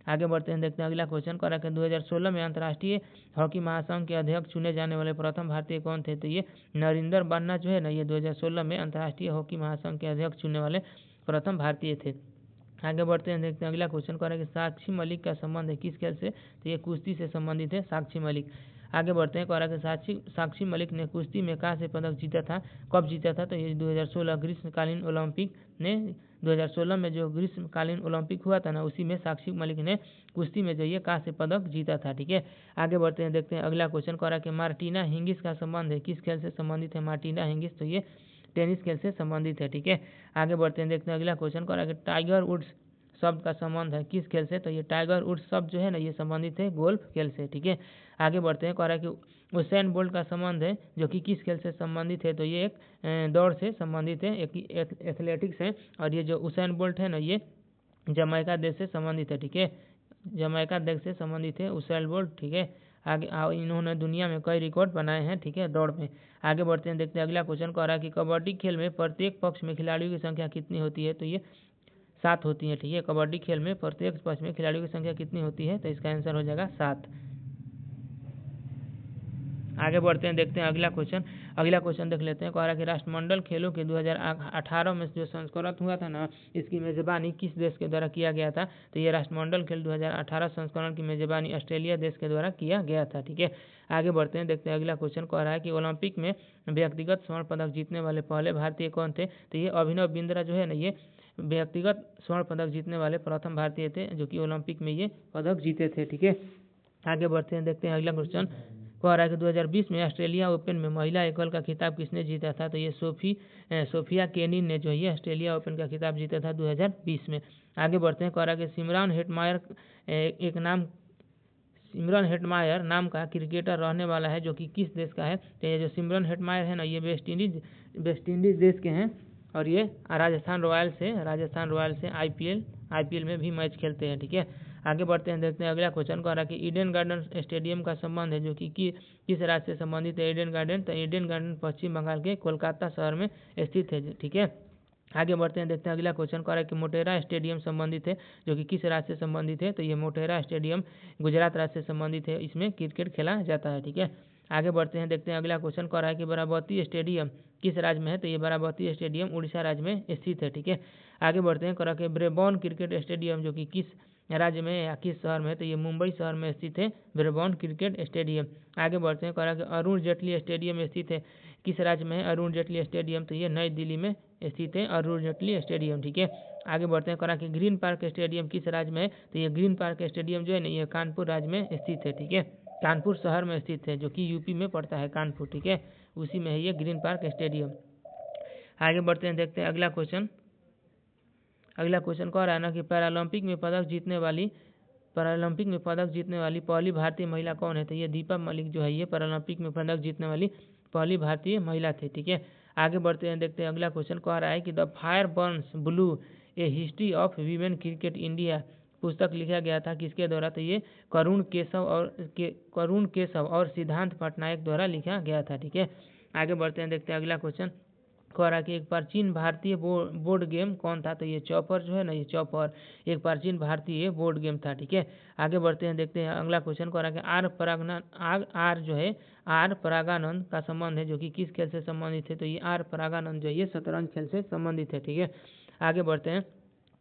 आगे बढ़ते हैं, देखते हैं अगला क्वेश्चन कह रहा है कि 2016 में अंतर्राष्ट्रीय हॉकी महासंघ के अध्यक्ष चुने जाने वाले प्रथम भारतीय कौन थे। तो ये नरिंदर बन्ना जो है ना, ये 2016 में अंतर्राष्ट्रीय हॉकी महासंघ के अध्यक्ष चुनने वाले प्रथम भारतीय थे। आगे बढ़ते हैं, देखते हैं अगला क्वेश्चन कह रहा है कि साक्षी मलिक का संबंध है किस खेल से। तो ये कुश्ती से संबंधित है साक्षी मलिक। आगे बढ़ते हैं, कह रहा है कि साक्षी मलिक ने कुश्ती में कांस्य पदक जीता था, कब जीता था। तो ये 2016 ग्रीष्मकालीन ओलंपिक ने 2016 में जो ग्रीष्मकालीन ओलंपिक हुआ था ना, उसी में साक्षी मलिक ने कुश्ती में जो ये कांस्य पदक जीता था। ठीक है, आगे बढ़ते हैं, देखते हैं अगला क्वेश्चन कह रहा है कि मार्टिना हिंगिस का संबंध है किस खेल से संबंधित है मार्टिना हिंगिस। तो ये टेनिस खेल से संबंधित है। ठीक है, आगे बढ़ते हैं, देखते हैं अगला क्वेश्चन कह रहा है कि टाइगर वुड्स शब्द का संबंध है किस खेल से। तो ये टाइगर वुड्स शब्द जो है ना, ये संबंधित है गोल्फ खेल से। ठीक है, आगे बढ़ते हैं, कह रहा है कि उसेन बोल्ट का संबंध है जो कि किस खेल से संबंधित है। तो ये एक दौड़ से संबंधित है, एक एथलेटिक्स है, और ये जो उसेन बोल्ट है ना, ये जमैका देश से संबंधित है। ठीक है, जमैका देश से संबंधित है उसेन बोल्ट। ठीक है, आगे इन्होंने दुनिया में कई रिकॉर्ड बनाए हैं। ठीक है, दौड़ में। आगे बढ़ते हैं, देखते हैं अगला क्वेश्चन कह रहा है कि कबड्डी खेल में प्रत्येक पक्ष में खिलाड़ियों की संख्या कितनी होती है। तो ये 7 होती है। ठीक है, कबड्डी खेल में प्रत्येक पक्ष में खिलाड़ियों की संख्या कितनी होती है। तो इसका आंसर हो जाएगा 7। आगे बढ़ते हैं, देखते हैं अगला क्वेश्चन देख लेते हैं। कह रहा है कि राष्ट्रमंडल खेलों के 2018 में जो संस्करण हुआ था ना, इसकी मेजबानी किस देश के द्वारा किया गया था। तो ये राष्ट्रमंडल खेल 2018 संस्करण की मेजबानी ऑस्ट्रेलिया देश के द्वारा किया गया था। ठीक है, आगे बढ़ते हैं, देखते हैं अगला क्वेश्चन कह रहा है कि ओलंपिक में व्यक्तिगत स्वर्ण पदक जीतने वाले पहले भारतीय कौन थे। तो ये अभिनव बिंद्रा जो है ना, ये व्यक्तिगत स्वर्ण पदक जीतने वाले प्रथम भारतीय थे, जो कि ओलंपिक में ये पदक जीते थे। ठीक है, आगे बढ़ते हैं, देखते हैं अगला क्वेश्चन कह रहा है कि 2020 में ऑस्ट्रेलिया ओपन में महिला एकल का खिताब किसने जीता था। तो ये सोफिया केनिन ने जो है ऑस्ट्रेलिया ओपन का खिताब जीता था 2020 में। आगे बढ़ते हैं, कह रहा है कि सिमरन हेटमायर नाम का क्रिकेटर रहने वाला है, जो कि किस देश का है। तो ये जो सिमरन हेटमायर है ना, ये वेस्ट इंडीज देश के हैं, और ये राजस्थान रॉयल से आईपीएल में भी मैच खेलते हैं। ठीक है, आगे बढ़ते हैं, देखते हैं अगला क्वेश्चन कह रहा है कि ईडन गार्डन स्टेडियम का संबंध है जो कि किस राज्य से संबंधित है ईडन गार्डन। तो ईडन गार्डन पश्चिम बंगाल के कोलकाता शहर में स्थित है। ठीक है, आगे बढ़ते हैं, देखते हैं अगला क्वेश्चन कह रहा है कि मोटेरा स्टेडियम संबंधित है जो कि किस राज्य से संबंधित है। तो ये मोटेरा स्टेडियम गुजरात राज्य से संबंधित है, इसमें क्रिकेट खेला जाता है। ठीक है, आगे बढ़ते हैं, देखते हैं अगला क्वेश्चन कह रहा है कि बाराबती स्टेडियम किस राज्य में है। तो ये बाराबती स्टेडियम उड़ीसा राज्य में स्थित है। ठीक है, आगे बढ़ते हैं, कह रहा है कि ब्रेबॉर्न क्रिकेट स्टेडियम जो कि किस राज्य में या किस शहर में है। तो ये मुंबई शहर में स्थित है ब्रेबॉर्न क्रिकेट स्टेडियम। आगे बढ़ते हैं, कह रहा है कि अरुण जेटली स्टेडियम स्थित है किस राज्य में है अरुण जेटली स्टेडियम। तो ये नई दिल्ली में स्थित है अरुण जेटली स्टेडियम। ठीक है, आगे बढ़ते हैं, करा कि ग्रीन पार्क स्टेडियम किस राज्य में है। तो ये ग्रीन पार्क स्टेडियम जो है ना ये कानपुर राज्य में स्थित है। ठीक है, कानपुर शहर में स्थित है जो कि यूपी में पड़ता है कानपुर। ठीक है, उसी में है ये ग्रीन पार्क स्टेडियम। आगे बढ़ते हैं, देखते हैं अगला क्वेश्चन कह रहा है ना कि पैरालंपिक में पदक जीतने वाली पहली भारतीय महिला कौन है। तो ये दीपा मलिक जो है ये पैरालंपिक में पदक जीतने वाली पहली भारतीय महिला थी। ठीक है, आगे बढ़ते हैं, देखते हैं अगला क्वेश्चन कह रहा है कि the fire Burns blue A history of women cricket India पुस्तक लिखा गया था किसके द्वारा। तो ये करुण केशव और सिद्धांत पटनायक द्वारा लिखा गया था। ठीक है, आगे बढ़ते हैं, देखते हैं अगला क्वेश्चन कह रहा है कि एक प्राचीन भारतीय बोर्ड गेम कौन था। तो ये चौपर जो है ना ये चौपर एक प्राचीन भारतीय बोर्ड गेम था। ठीक है, आगे बढ़ते हैं, देखते हैं अगला क्वेश्चन कह रहा है कि आर परागानंद का संबंध है जो कि किस खेल से संबंधित है। तो ये आर परागानंद जो है ये शतरंज खेल से संबंधित है। ठीक है, आगे बढ़ते हैं,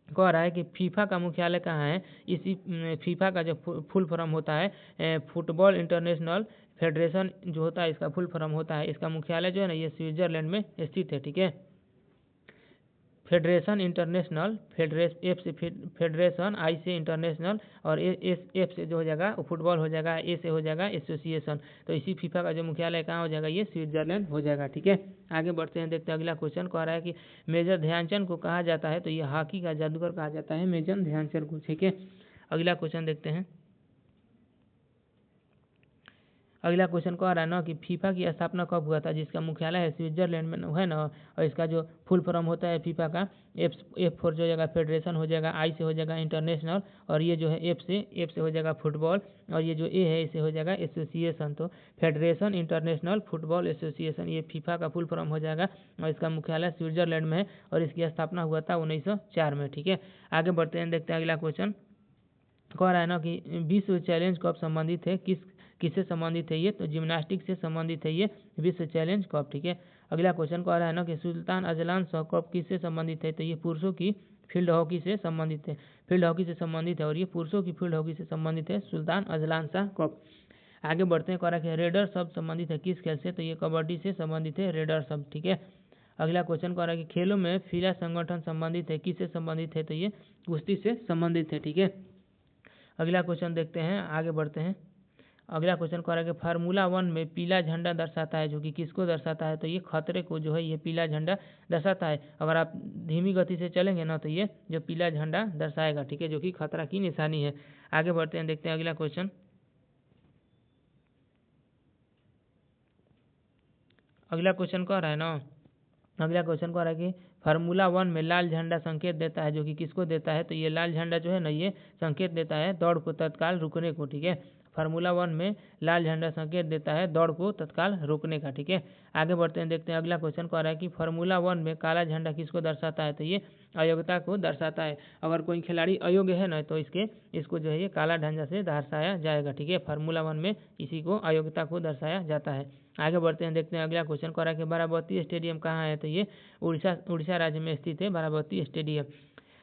कह रहा है कि फीफा का मुख्यालय कहाँ है। इसी फीफा का जो फुल फॉर्म होता है फुटबॉल इंटरनेशनल फेडरेशन जो होता है इसका फुल फॉर्म होता है, इसका मुख्यालय जो है ना ये स्विट्जरलैंड में स्थित है। ठीक है, फेडरेशन इंटरनेशनल एफ से फेडरेशन, आई से इंटरनेशनल और एफ से जो हो जाएगा फुटबॉल हो जाएगा, ए से हो जाएगा एसोसिएशन। तो इसी फीफा का जो मुख्यालय कहाँ हो जाएगा ये स्विट्जरलैंड हो जाएगा। ठीक है, आगे बढ़ते हैं, देखते हैं अगला क्वेश्चन कह रहा है कि मेजर ध्यानचंद को कहा जाता है। तो ये हॉकी का जादूगर कहा जाता है मेजर ध्यानचंद को। ठीक है, अगला क्वेश्चन देखते हैं, अगला क्वेश्चन कह रहा है ना कि फीफा की स्थापना कब हुआ था, जिसका मुख्यालय है स्विट्जरलैंड में है ना। और इसका जो फुल फॉर्म होता है फीफा का एफ फॉर जो हो जाएगा फेडरेशन हो जाएगा, आई से हो जाएगा इंटरनेशनल और ये जो है एफ से हो जाएगा फुटबॉल और ये जो ए है इसे हो जाएगा एसोसिएशन। तो फेडरेशन इंटरनेशनल फुटबॉल एसोसिएशन ये फीफा का फुल फॉर्म हो जाएगा और इसका मुख्यालय स्विट्जरलैंड में है और इसकी स्थापना हुआ था 1904 में। ठीक है, आगे बढ़ते हैं, देखते हैं अगला क्वेश्चन कह रहा है ना कि विश्व चैलेंज कप संबंधित है किससे संबंधित है ये। तो जिम्नास्टिक से संबंधित है ये विश्व चैलेंज कप। ठीक है, अगला क्वेश्चन कह रहा है ना कि सुल्तान अजलान शाह कप किससे संबंधित है। तो ये पुरुषों की फील्ड हॉकी से संबंधित है, और ये पुरुषों की फील्ड हॉकी से संबंधित है सुल्तान अजलान शाह कप। आगे बढ़ते हैं, कह रहा है कि रेडर शब्द संबंधित है किस खेल से। तो ये कबड्डी से संबंधित है रेडर शब्द। ठीक है, अगला क्वेश्चन कह रहा है कि खेलों में फीला संगठन संबंधित है किससे संबंधित है। तो ये कुश्ती से संबंधित है। ठीक है, अगला क्वेश्चन देखते हैं, आगे बढ़ते हैं, अगला क्वेश्चन कह रहा है कि फार्मूला 1 में पीला झंडा दर्शाता है जो कि किसको दर्शाता है। तो ये खतरे को जो है ये पीला झंडा दर्शाता है। अगर आप धीमी गति से चलेंगे ना तो ये जो पीला झंडा दर्शाएगा। ठीक है, जो कि खतरा की निशानी है। आगे बढ़ते हैं, देखते हैं अगला क्वेश्चन, अगला क्वेश्चन कह रहा है ना, अगला क्वेश्चन कह रहा है कि फार्मूला 1 में लाल झंडा संकेत देता है जो कि किसको देता है। तो ये लाल झंडा जो है ना ये संकेत देता है दौड़ को तत्काल रुकने को। ठीक है, फार्मूला 1 में लाल झंडा संकेत देता है दौड़ को तत्काल रोकने का। ठीक है, आगे बढ़ते हैं, देखते हैं अगला क्वेश्चन कह रहा है कि फार्मूला 1 में काला झंडा किसको दर्शाता है। तो ये अयोग्यता को दर्शाता है। अगर कोई खिलाड़ी अयोग्य है ना तो इसको जो है ये काला झंडा से दर्शाया जाएगा। ठीक है, फार्मूला 1 में इसी को अयोग्यता को दर्शाया जाता है। आगे बढ़ते हैं, देखते हैं अगला क्वेश्चन कह रहा है कि बाराबती स्टेडियम कहाँ है। तो ये उड़ीसा राज्य में स्थित है बाराबती स्टेडियम।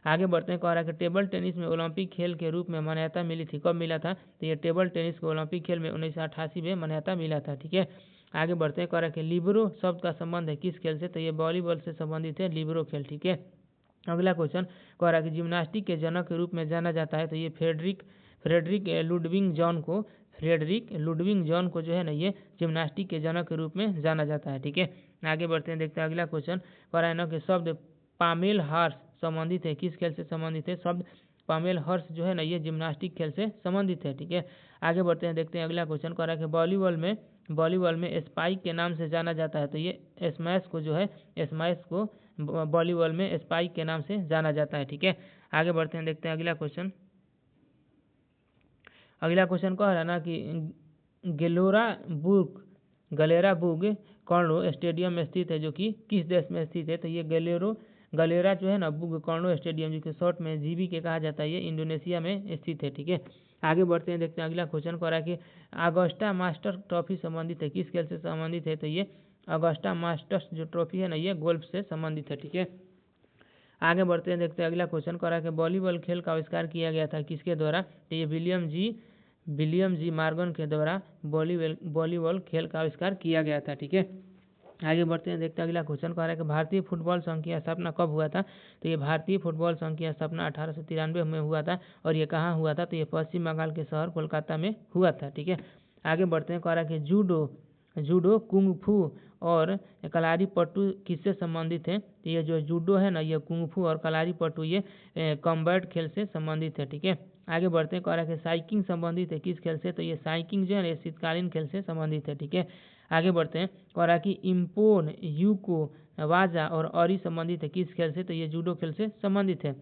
आगे बढ़ते हैं, कह रहा है कि टेबल टेनिस में ओलंपिक खेल के रूप में मान्यता मिली थी, कब मिला था। तो ये टेबल टेनिस को ओलंपिक खेल में 1988 में मान्यता मिला था। ठीक है, आगे बढ़ते हैं, कह रहा है कि लिबरो शब्द का संबंध है किस खेल से। तो ये वॉलीबॉल से संबंधित है लिबरो खेल। ठीक है, अगला क्वेश्चन कह रहा है कि जिम्नास्टिक के जनक के रूप में जाना जाता है। तो ये फ्रेडरिक लुडविग जॉन को जो है ना ये जिम्नास्टिक के जनक के रूप में जाना जाता है। ठीक है, आगे बढ़ते हैं, देखते हैं अगला क्वेश्चन कह रहा है ना कि शब्द पामेल हॉर्स संबंधित है किस खेल से संबंधित है। शब्द पामेल हॉर्स जो है ना ये जिम्नास्टिक खेल से संबंधित है। ठीक है, आगे बढ़ते हैं, देखते हैं अगला क्वेश्चन कह रहा है कि वॉलीबॉल में स्पाइक के नाम से जाना जाता है। तो ये स्मैश को वॉलीबॉल में स्पाइक के नाम से जाना जाता है। ठीक है, आगे बढ़ते हैं, देखते हैं अगला क्वेश्चन अगला क्वेश्चन कह रहा है ना कि गलेरा बुग कर्नो स्टेडियम में स्थित है, जो कि किस देश में स्थित है? तो ये गलेरा जो है ना बुग कर्नो स्टेडियम, जो कि शॉर्ट में जीबी के कहा जाता है, ये इंडोनेशिया में स्थित है। ठीक है, आगे बढ़ते हैं, देखते हैं अगला क्वेश्चन कह रहा है कि अगस्टा मास्टर्स ट्रॉफी संबंधित है, किस खेल से संबंधित है? तो ये अगस्टा मास्टर्स जो ट्रॉफी है ना, ये गोल्फ से संबंधित है। ठीक है, आगे बढ़ते हैं, देखते हैं अगला क्वेश्चन कह रहा है कि वॉलीबॉल खेल का आविष्कार किया गया था किसके द्वारा? तो ये विलियम जी मॉर्गन के द्वारा वॉलीबॉल खेल का आविष्कार किया गया था। ठीक है, आगे बढ़ते हैं, देखते हैं अगला क्वेश्चन कह रहा है कि भारतीय फुटबॉल संघ की स्थापना कब हुआ था? तो ये भारतीय फुटबॉल संघ की स्थापना 1893 में हुआ था। और ये कहाँ हुआ था? तो ये पश्चिम बंगाल के शहर कोलकाता में हुआ था। ठीक है, आगे बढ़ते हैं, कह रहा है कि जूडो कुंग फू और कलारी पट्टू किससे संबंधित है? तो ये जो जूडो है ना, ये कुंग फू और कलारी पट्टू ये कॉम्बैट खेल से संबंधित है। ठीक है, आगे बढ़ते हैं, कह रहा है कि साइकिंग संबंधित है किस खेल से? तो ये साइकिंग जो है ना, शीतकालीन खेल से संबंधित है। ठीक है, आगे बढ़ते हैं, कह रहा है कि इम्पोन यूको वाजा और ऑरी संबंधित है किस खेल से? तो ये जूडो खेल से संबंधित है।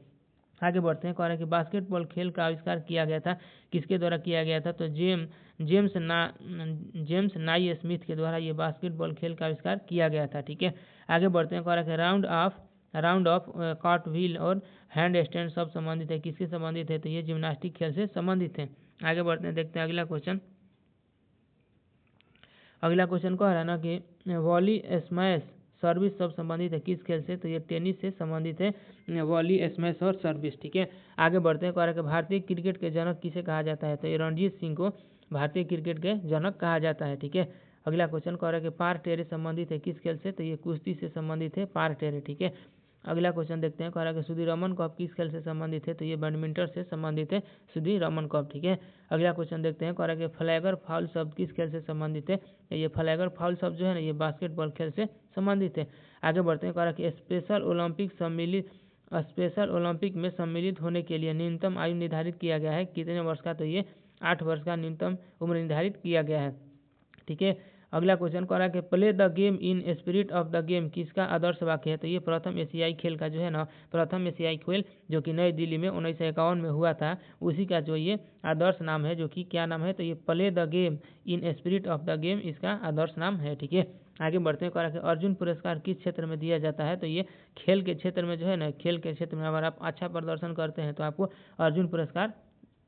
आगे बढ़ते हैं, कह रहा है कि बास्केटबॉल खेल का आविष्कार किया गया था किसके द्वारा किया गया था? तो जेम्स नाई स्मिथ के द्वारा ये बास्केटबॉल खेल का आविष्कार किया गया था। ठीक है, आगे बढ़ते हैं, कह रहा है कि राउंड ऑफ कार्टव्हील और हैंड स्टैंड सब संबंधित है किससे संबंधित है? तो ये जिम्नास्टिक खेल से संबंधित है। आगे बढ़ते हैं, देखते हैं अगला क्वेश्चन कह रहा है ना कि वॉली स्मैश सर्विस सब संबंधित है किस खेल से? तो ये टेनिस से संबंधित है, वॉली स्मैश और सर्विस। ठीक है, आगे बढ़ते हैं, कह रहा है कि भारतीय क्रिकेट के जनक किसे कहा जाता है? तो ये रणजीत सिंह को भारतीय क्रिकेट के जनक कहा जाता है। ठीक है, अगला क्वेश्चन कह रहा है कि पार टेरे संबंधित है किस खेल से? तो ये कुश्ती से संबंधित है पार टेरे। ठीक है, अगला क्वेश्चन देखते हैं, कह रहा है कि सुधीरमन कप किस खेल से संबंधित है? तो ये बैडमिंटन से संबंधित है सुधीरमन कप। ठीक है, अगला क्वेश्चन देखते हैं, कह रहा है कि फ्लैगर फाउल शब्द किस खेल से संबंधित है? ये फ्लैगर फाउल शब्द जो है ना, ये बास्केटबॉल खेल से संबंधित है। आगे बढ़ते हैं, कह रहा है कि स्पेशल ओलंपिक में सम्मिलित होने के लिए न्यूनतम आयु निर्धारित किया गया है कितने वर्ष का? तो ये 8 वर्ष का न्यूनतम उम्र निर्धारित किया गया है। ठीक है, अगला क्वेश्चन कह रहा है कि play the game in spirit of the game किसका आदर्श वाक्य है? तो ये प्रथम एशियाई खेल का जो है ना, प्रथम एशियाई खेल जो कि नई दिल्ली में 1951 में हुआ था, उसी का जो ये आदर्श नाम है, जो कि क्या नाम है? तो ये play the game in spirit of the game इसका आदर्श नाम है। ठीक है, आगे बढ़ते हैं, कह रहा है कि अर्जुन पुरस्कार किस क्षेत्र में दिया जाता है? तो ये खेल के क्षेत्र में जो है ना, खेल के क्षेत्र में अगर आप अच्छा प्रदर्शन करते हैं तो आपको अर्जुन पुरस्कार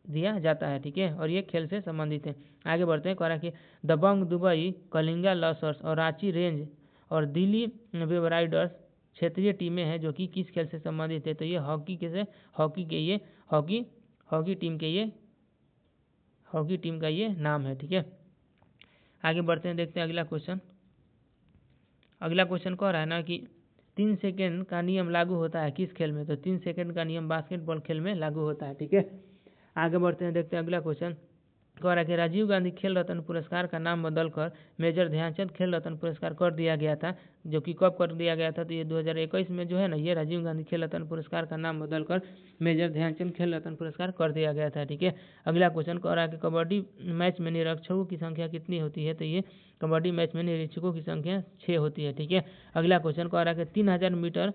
दिया जाता है। ठीक है, और ये खेल से संबंधित है। आगे बढ़ते हैं, कह रहा है कि दबंग दुबई, कलिंगा लसर्स और रांची रेंज और दिल्ली वेव राइडर्स क्षेत्रीय टीमें हैं जो कि किस खेल से संबंधित है? तो ये हॉकी टीम का ये नाम है। ठीक है, आगे बढ़ते हैं, देखते हैं अगला क्वेश्चन कह रहा है ना कि 3 सेकेंड का नियम लागू होता है किस खेल में? तो 3 सेकेंड का नियम बास्केटबॉल खेल में लागू होता है। ठीक है, आगे बढ़ते हैं, देखते हैं अगला क्वेश्चन कह रहा है कि राजीव गांधी खेल रत्न पुरस्कार का नाम बदलकर मेजर ध्यानचंद खेल रत्न पुरस्कार कर दिया गया था, जो कि कब कर दिया गया था? तो ये 2021 में जो है ना, ये राजीव गांधी खेल रत्न पुरस्कार का नाम बदलकर मेजर ध्यानचंद खेल रत्न पुरस्कार कर दिया गया था। ठीक है, अगला क्वेश्चन कह रहा है कि कबड्डी मैच में निरीक्षकों की संख्या कितनी होती है? तो ये कबड्डी मैच में निरीक्षकों की संख्या 6 होती है। ठीक है, अगला क्वेश्चन कह रहा है कि 3000 मीटर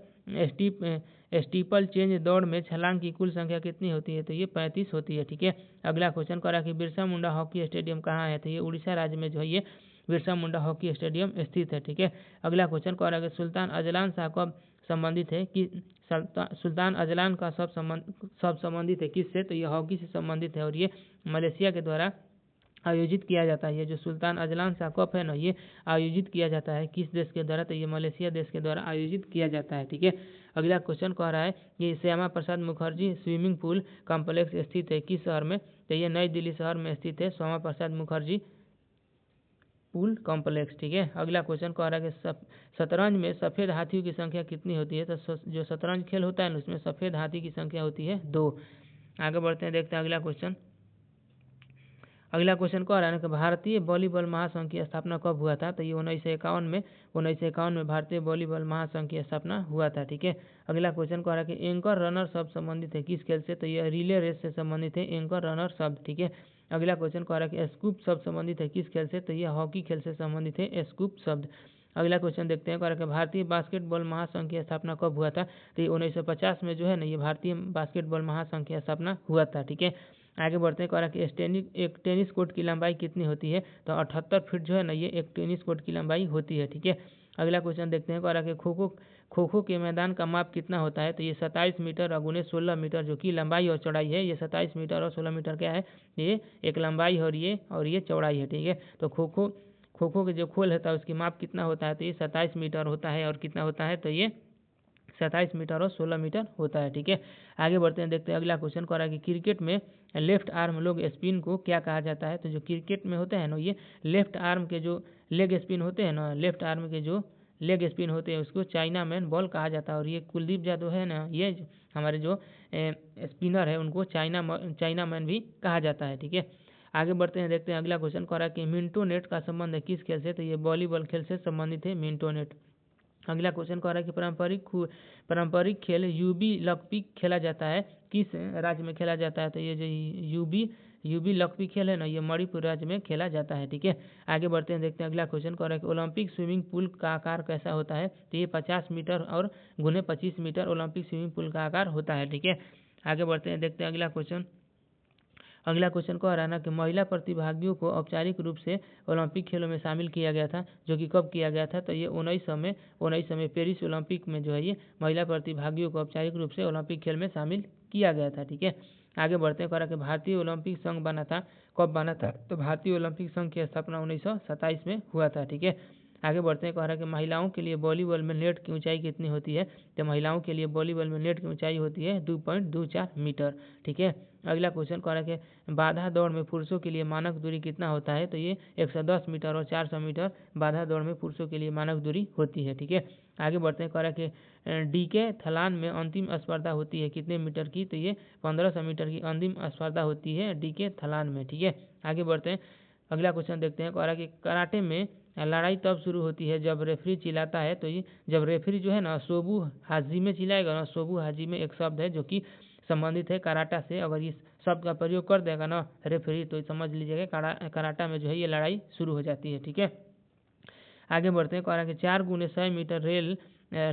स्टीपल चेंज दौड़ में छलांग की कुल संख्या कितनी होती है? तो ये 35 होती है। ठीक है, अगला क्वेश्चन कह रहा है कि बिरसा मुंडा हॉकी स्टेडियम कहाँ है? तो ये उड़ीसा राज्य में जो है ये बिरसा मुंडा हॉकी स्टेडियम स्थित है। ठीक है, अगला क्वेश्चन कह रहा है कि सुल्तान अजलान शाह कब संबंधित है कि सुल्तान अजलान का सब संबंधित है किससे? तो ये हॉकी से संबंधित है और ये मलेशिया के द्वारा आयोजित किया जाता है। ये जो सुल्तान अजलान शाह कप है ना, ये आयोजित किया जाता है किस देश के द्वारा? तो ये मलेशिया देश के द्वारा आयोजित किया जाता है। ठीक है, अगला क्वेश्चन कह रहा है कि Shyama Prasad Mukherjee swimming pool complex स्थित है किस शहर में? तो ये नई दिल्ली शहर में स्थित है श्यामा प्रसाद मुखर्जी पूल कॉम्प्लेक्स। ठीक है, अगला क्वेश्चन कह रहा है कि शतरंज में सफ़ेद हाथियों की संख्या कितनी होती है? तो जो शतरंज खेल होता है ना, उसमें सफ़ेद हाथी की संख्या होती है 2। आगे बढ़ते हैं, देखते हैं अगला क्वेश्चन कह रहा है कि भारतीय वॉलीबॉल महासंघ की स्थापना कब हुआ था? तो ये 1951 में भारतीय वॉलीबॉल महासंघ की स्थापना हुआ था। ठीक है, अगला क्वेश्चन कह रहा है कि एंकर रनर शब्द संबंधित है किस खेल से? तो ये रिले रेस से संबंधित है एंकर रनर शब्द। ठीक है, अगला क्वेश्चन कह रहा है कि स्कूप शब्द संबंधित है किस खेल से? तो ये हॉकी खेल से संबंधित है स्कूप शब्द। अगला क्वेश्चन देखते हैं कि भारतीय बास्केटबॉल महासंघ की स्थापना कब हुआ था? तो ये 1950 में जो है ना ये भारतीय बास्केटबॉल महासंघ की स्थापना हुआ था। ठीक है, आगे बढ़ते हैं कि एक टेनिस कोर्ट की लंबाई कितनी होती है? तो 78 फीट जो है ना ये एक टेनिस कोर्ट की लंबाई होती है। ठीक है, अगला क्वेश्चन देखते हैं कि खो खो के मैदान का माप कितना होता है? तो ये 27 मीटर और गुने 16 मीटर जो कि लंबाई और चौड़ाई है। ये 27 मीटर और 16 मीटर क्या है? ये एक लंबाई और ये चौड़ाई है। ठीक है, तो खो खो के जो खोल होता है उसकी माप कितना होता है? तो ये 27 मीटर होता है। और कितना होता है? तो ये 27 मीटर और 16 मीटर होता है। ठीक है, आगे बढ़ते हैं, देखते हैं अगला क्वेश्चन कि क्रिकेट में लेफ्ट आर्म लोग स्पिन को क्या कहा जाता है? तो जो क्रिकेट में होते हैं ना ये लेफ्ट आर्म के जो लेग स्पिन होते हैं ना, लेफ्ट आर्म के जो लेग स्पिन होते हैं उसको चाइना मैन बॉल कहा जाता है। और ये कुलदीप यादव है ना, ये हमारे जो स्पिनर है उनको चाइना मैन भी कहा जाता है। ठीक है, आगे बढ़ते हैं, देखते हैं अगला क्वेश्चन कि मिंटो नेट का संबंध किस खेल से? तो ये वॉलीबॉल खेल से संबंधित है मिंटो नेट। अगला क्वेश्चन कि पारंपरिक खेल यूबी लकपी खेला जाता है किस राज्य में खेला जाता है? तो ये जो यूबी लकपी खेल है ना ये मणिपुर राज्य में खेला जाता है। ठीक है, आगे बढ़ते हैं, देखते हैं अगला क्वेश्चन कि ओलंपिक स्विमिंग पूल का आकार कैसा होता है? तो ये 50 मीटर और गुने 25 मीटर ओलंपिक स्विमिंग पूल का आकार होता है। ठीक है, आगे बढ़ते हैं, देखते हैं अगला क्वेश्चन कह रहा है ना कि महिला प्रतिभागियों को औपचारिक रूप से ओलंपिक खेलों में शामिल किया गया था, जो कि कब किया गया था? तो ये 1900 में पेरिस ओलंपिक में जो है ये महिला प्रतिभागियों को औपचारिक रूप से ओलंपिक खेल में शामिल किया गया था। ठीक है, आगे बढ़ते हैं, कि भारतीय ओलंपिक संघ बना था, कब बना था? तो भारतीय ओलंपिक संघ की स्थापना 1927 में हुआ था। ठीक है, आगे बढ़ते हैं, कि महिलाओं के लिए वॉलीबॉल में नेट की ऊंचाई कितनी होती है? तो महिलाओं के लिए वॉलीबॉल में नेट की ऊंचाई होती है 2.24 मीटर। ठीक है, अगला क्वेश्चन कि बाधा दौड़ में पुरुषों के लिए मानक दूरी कितना होता है? तो ये 110 मीटर और 400 मीटर बाधा दौड़ में पुरुषों के लिए मानक दूरी होती है। ठीक है, आगे बढ़ते हैं, कि डीकेथलॉन में अंतिम स्पर्धा होती है कितने मीटर की? तो ये 1500 मीटर की अंतिम स्पर्धा होती है डीकेथलॉन में। ठीक है, आगे बढ़ते हैं, अगला क्वेश्चन देखते हैं, कि कराटे में लड़ाई तब शुरू होती है जब रेफरी चिल्लाता है। तो ये जब रेफरी जो है ना सोबू हाजिमे चिल्लाएगा ना, सोबू हाजिमे एक शब्द है जो कि संबंधित है कराटा से। अगर इस शब्द का प्रयोग कर देगा ना रेफरी तो समझ लीजिएगा कराटा में जो है ये लड़ाई शुरू हो जाती है। ठीक है, आगे बढ़ते हैं, कि 4x100 मीटर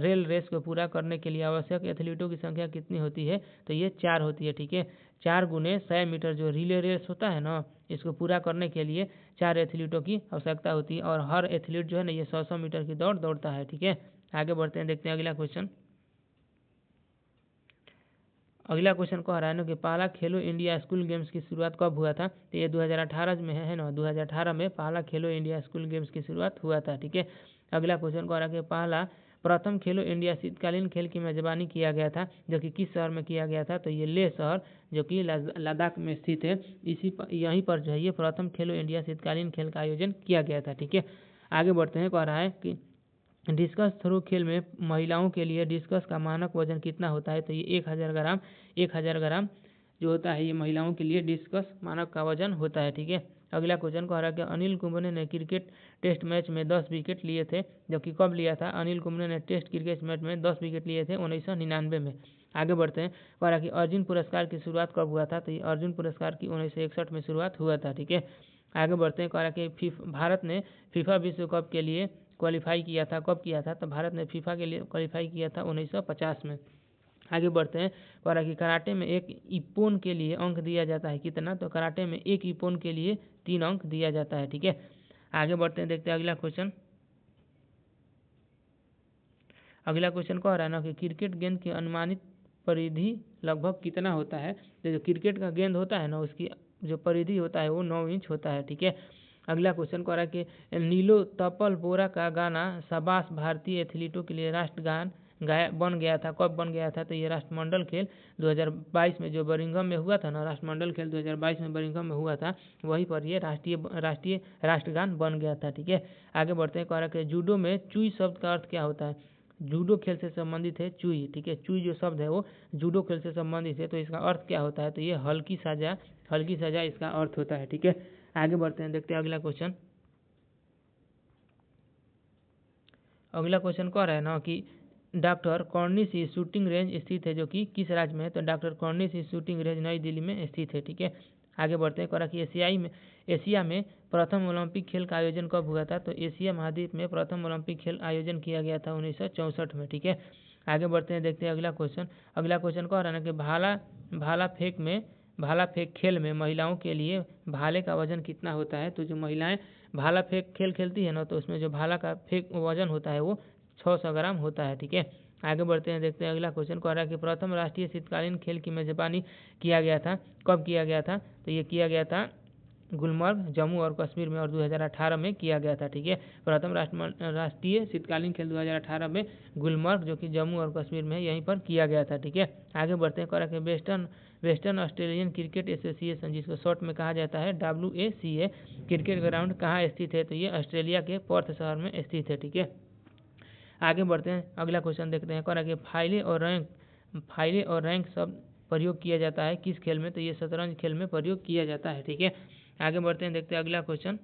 रेल रेस को पूरा करने के लिए आवश्यक एथलीटों की संख्या कितनी होती है? तो ये 4 होती है। ठीक है, 4x100 मीटर जो रिले रेस होता है ना इसको पूरा करने के लिए 4 एथलीटों की आवश्यकता होती है। और हर एथलीट जो है ना ये 100 मीटर की दौड़ दौड़ता है। ठीक है, आगे बढ़ते हैं, देखते हैं अगला क्वेश्चन कह रहा है ना कि पहला खेलो इंडिया स्कूल गेम्स की शुरुआत कब हुआ था? तो ये 2018 में है ना, 2018 में पहला खेलो इंडिया स्कूल गेम्स की शुरुआत हुआ था। ठीक है, अगला क्वेश्चन कह रहा है कि प्रथम खेलो इंडिया शीतकालीन खेल की मेजबानी किया गया था, जो कि किस शहर में किया गया था? तो ये लेह शहर जो कि लद्दाख में स्थित है, यहीं पर जो है ये प्रथम खेलो इंडिया शीतकालीन खेल का आयोजन किया गया था। ठीक है, आगे बढ़ते हैं, कह रहा है कि डिस्कस थ्रो खेल में महिलाओं के लिए डिस्कस का मानक वजन कितना होता है? तो ये 1000 ग्राम जो होता है ये महिलाओं के लिए डिस्कस मानक का वजन होता है। ठीक है, अगला क्वेश्चन कह रहा है कि अनिल कुंबले ने क्रिकेट टेस्ट मैच में 10 विकेट लिए थे, जबकि कब लिया था? अनिल कुंबले ने टेस्ट क्रिकेट मैच में 10 विकेट लिए थे 1999 में। आगे बढ़ते हैं, कह रहा है कि अर्जुन पुरस्कार की शुरुआत कब हुआ था? तो ये अर्जुन पुरस्कार की 1961 में शुरुआत हुआ था। ठीक है, आगे बढ़ते हैं, कह रहा है कि भारत ने फीफा विश्व कप के लिए क्वालिफाई किया था, कब किया था? तो भारत ने फीफा के लिए क्वालिफाई किया था 1950 में। आगे बढ़ते हैं, कह रहा है कि कराटे में एक इप्पोन के लिए अंक दिया जाता है कितना? तो कराटे में एक इप्पोन के लिए 3 अंक दिया जाता है। ठीक है, आगे बढ़ते हैं, देखते हैं अगला क्वेश्चन कह रहा है ना कि क्रिकेट गेंद की अनुमानित परिधि लगभग कितना होता है? तो जो क्रिकेट का गेंद होता है ना उसकी जो परिधि होता है वो 9 इंच होता है। ठीक है, अगला क्वेश्चन कह रहा है कि नीलो तपल बोरा का गाना शाबाश भारतीय एथलीटों के लिए राष्ट्रगान बन गया था, कब बन गया था? तो ये राष्ट्रमंडल खेल 2022 में जो बर्मिंघम में हुआ था ना, राष्ट्रमंडल खेल 2022 में बर्मिंघम में हुआ था, वहीं पर ये राष्ट्रगान बन गया था। ठीक है, आगे बढ़ते हैं, कह रहा है कि जूडो में चुई शब्द का अर्थ क्या होता है? जूडो खेल से संबंधित है चुई। ठीक है, चुई जो शब्द है वो जूडो खेल से संबंधित है, तो इसका अर्थ क्या होता है? तो ये हल्की सजा इसका अर्थ होता है। ठीक है, आगे बढ़ते हैं, देखते हैं अगला क्वेश्चन कह रहा है ना कि डॉक्टर कॉर्निश शूटिंग रेंज स्थित है, जो कि किस राज्य में है? तो डॉक्टर कॉर्निश शूटिंग रेंज नई दिल्ली में स्थित है। ठीक है, आगे बढ़ते हैं, करा कि एशिया में प्रथम ओलंपिक खेल का आयोजन कब हुआ था? तो एशिया महाद्वीप में प्रथम ओलंपिक खेल आयोजन किया गया था 1964 में। ठीक है, आगे बढ़ते हैं, देखते हैं अगला क्वेश्चन। अगला क्वेश्चन कह रहा है ना कि भाला फेंक खेल में महिलाओं के लिए भाले का वजन कितना होता है? तो जो महिलाएं भाला फेंक खेल खेलती है ना, तो उसमें जो भाला का फेंक वजन होता है वो 600 ग्राम होता है। ठीक है, आगे बढ़ते हैं, देखते हैं अगला क्वेश्चन कह रहा है कि प्रथम राष्ट्रीय शीतकालीन खेल की मेजबानी किया गया था, कब किया गया था? तो ये किया गया था गुलमर्ग, जम्मू और कश्मीर में, और 2018 में किया गया था। ठीक है, प्रथम राष्ट्रीय शीतकालीन खेल 2018 में गुलमर्ग, जो कि जम्मू और कश्मीर में, यहीं पर किया गया था। ठीक है, आगे बढ़ते हैं, करा कि वेस्टर्न ऑस्ट्रेलियन क्रिकेट एसोसिएशन, जिसको शॉर्ट में कहा जाता है WACA, क्रिकेट ग्राउंड कहाँ स्थित है? तो ये ऑस्ट्रेलिया के पर्थ शहर में स्थित है। ठीक है, आगे बढ़ते हैं, अगला क्वेश्चन देखते हैं, करा कि फाइले और रैंक शब्द प्रयोग किया जाता है किस खेल में? तो ये शतरंज खेल में प्रयोग किया जाता है। ठीक है, आगे बढ़ते हैं, देखते हैं अगला क्वेश्चन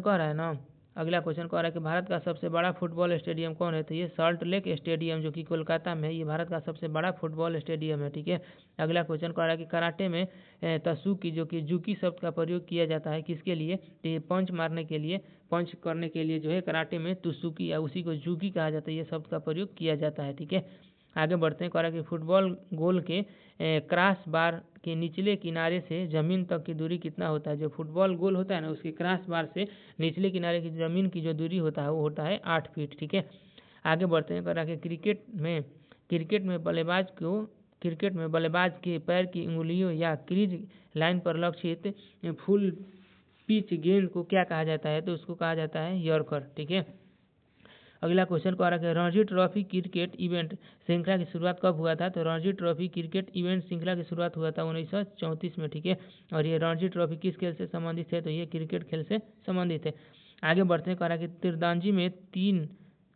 कह रहा है ना, अगला क्वेश्चन कह रहा है कि भारत का सबसे बड़ा फुटबॉल स्टेडियम कौन है? तो ये सॉल्ट लेक स्टेडियम, जो कि कोलकाता में है, ये भारत का सबसे बड़ा फुटबॉल स्टेडियम है। ठीक है, अगला क्वेश्चन कह रहा है कि कराटे में तसुकी, जो कि जुकी शब्द का प्रयोग किया जाता है किसके लिए? तो ये पंच करने के लिए जो है कराटे में तुसुकी या उसी को जुकी कहा जाता है, ये शब्द का प्रयोग किया जाता है। ठीक है, आगे बढ़ते हैं, कह रहा है कि फुटबॉल गोल के क्रॉस बार के निचले किनारे से जमीन तक की दूरी कितना होता है? जो फुटबॉल गोल होता है ना, उसके क्रॉस बार से निचले किनारे की जमीन की जो दूरी होता है वो होता है 8 फीट। ठीक है, आगे बढ़ते हैं, कह रहा है कि क्रिकेट में बल्लेबाज के पैर की उंगलियों या क्रीज लाइन पर लक्षित फुल पिच गेंद को क्या कहा जाता है? तो उसको कहा जाता है यॉर्कर। ठीक है, अगला क्वेश्चन कह रहा है कि रणजी ट्रॉफी क्रिकेट इवेंट श्रृंखला की शुरुआत कब हुआ था? तो रणजी ट्रॉफी क्रिकेट इवेंट श्रृंखला की शुरुआत हुआ था 1934 में। ठीक है, और ये रणजी ट्रॉफी किस खेल से संबंधित है? तो ये क्रिकेट खेल से संबंधित है। आगे बढ़ते हैं, कह रहा है कि तीरंदाजी में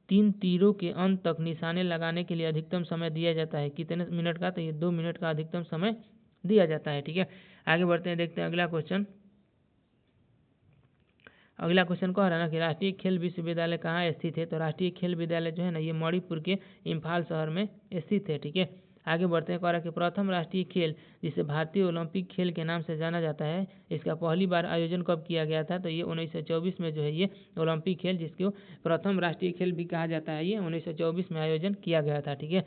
तीन तीरों के अंत तक निशाने लगाने के लिए अधिकतम समय दिया जाता है कितने मिनट का? तो ये 2 मिनट का अधिकतम समय दिया जाता है। ठीक है, आगे बढ़ते हैं, देखते हैं अगला क्वेश्चन कह रहा है ना कि राष्ट्रीय खेल विश्वविद्यालय कहाँ स्थित है? तो राष्ट्रीय खेल विद्यालय जो है ना, ये मणिपुर के इम्फाल शहर में स्थित है। ठीक है, आगे बढ़ते हैं, कह रहा है कि प्रथम राष्ट्रीय खेल, जिसे भारतीय ओलंपिक खेल के नाम से जाना जाता है, इसका पहली बार आयोजन कब किया गया था? तो ये 1924 में जो है ये ओलंपिक खेल, जिसको प्रथम राष्ट्रीय खेल भी कहा जाता है, ये 1924 में आयोजन किया गया था। ठीक है,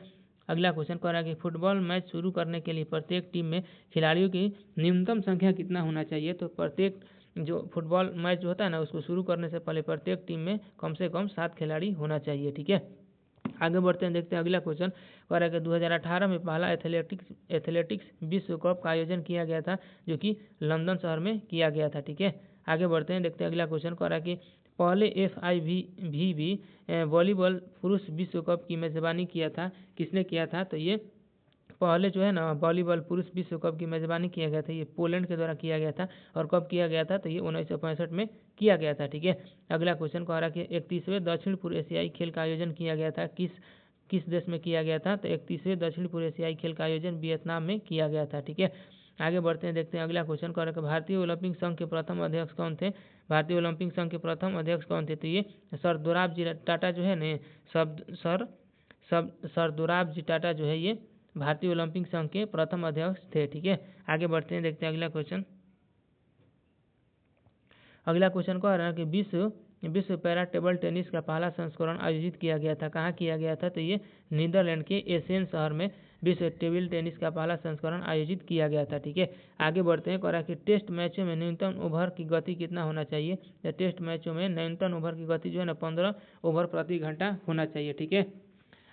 अगला क्वेश्चन कह रहा है कि फुटबॉल मैच शुरू करने के लिए प्रत्येक टीम में खिलाड़ियों की न्यूनतम संख्या कितना होना चाहिए? तो प्रत्येक जो फुटबॉल मैच जो होता है ना, उसको शुरू करने से पहले प्रत्येक टीम में कम से कम 7 खिलाड़ी होना चाहिए। ठीक है, आगे बढ़ते हैं, देखते हैं अगला क्वेश्चन कह रहा है कि 2018 में पहला एथलेटिक्स विश्व कप का आयोजन किया गया था, जो कि लंदन शहर में किया गया था। ठीक है, आगे बढ़ते हैं, देखते हैं अगला क्वेश्चन कह रहा है कि पहले FIVB वॉलीबॉल पुरुष विश्व कप की मेजबानी किया था, किसने किया था? तो ये पहले जो है ना वॉलीबॉल पुरुष विश्व कप की मेजबानी किया गया था, ये पोलैंड के द्वारा किया गया था, और कब किया गया था? तो ये 1965 में किया गया था। ठीक है, अगला क्वेश्चन कह रहा है कि 31वें दक्षिण पूर्व एशियाई खेल का आयोजन किया गया था किस देश में किया गया था? तो 31वें दक्षिण पूर्व एशियाई खेल का आयोजन वियतनाम में किया गया था। ठीक है, आगे बढ़ते हैं, देखते हैं अगला क्वेश्चन कह रहा है कि भारतीय ओलंपिक संघ के प्रथम अध्यक्ष कौन थे? भारतीय ओलंपिक संघ के प्रथम अध्यक्ष कौन थे? तो ये सर दोराबजी टाटा जो है ना, सर दोराबजी टाटा जो है ये भारतीय ओलंपिक संघ के प्रथम अध्यक्ष थे। ठीक है, आगे बढ़ते हैं, देखते हैं अगला क्वेश्चन कह रहा है कि विश्व पैरा टेबल टेनिस का पहला संस्करण आयोजित किया गया था, कहाँ किया गया था? तो ये नीदरलैंड के एसेन शहर में विश्व टेबल टेनिस का पहला संस्करण आयोजित किया गया था। ठीक है, आगे बढ़ते हैं, कह रहा है कि टेस्ट मैचों में न्यूनतम ओवर की गति कितना होना चाहिए? तो टेस्ट मैचों में न्यूनतम ओवर की गति जो है ना 15 ओवर प्रति घंटा होना चाहिए। ठीक है,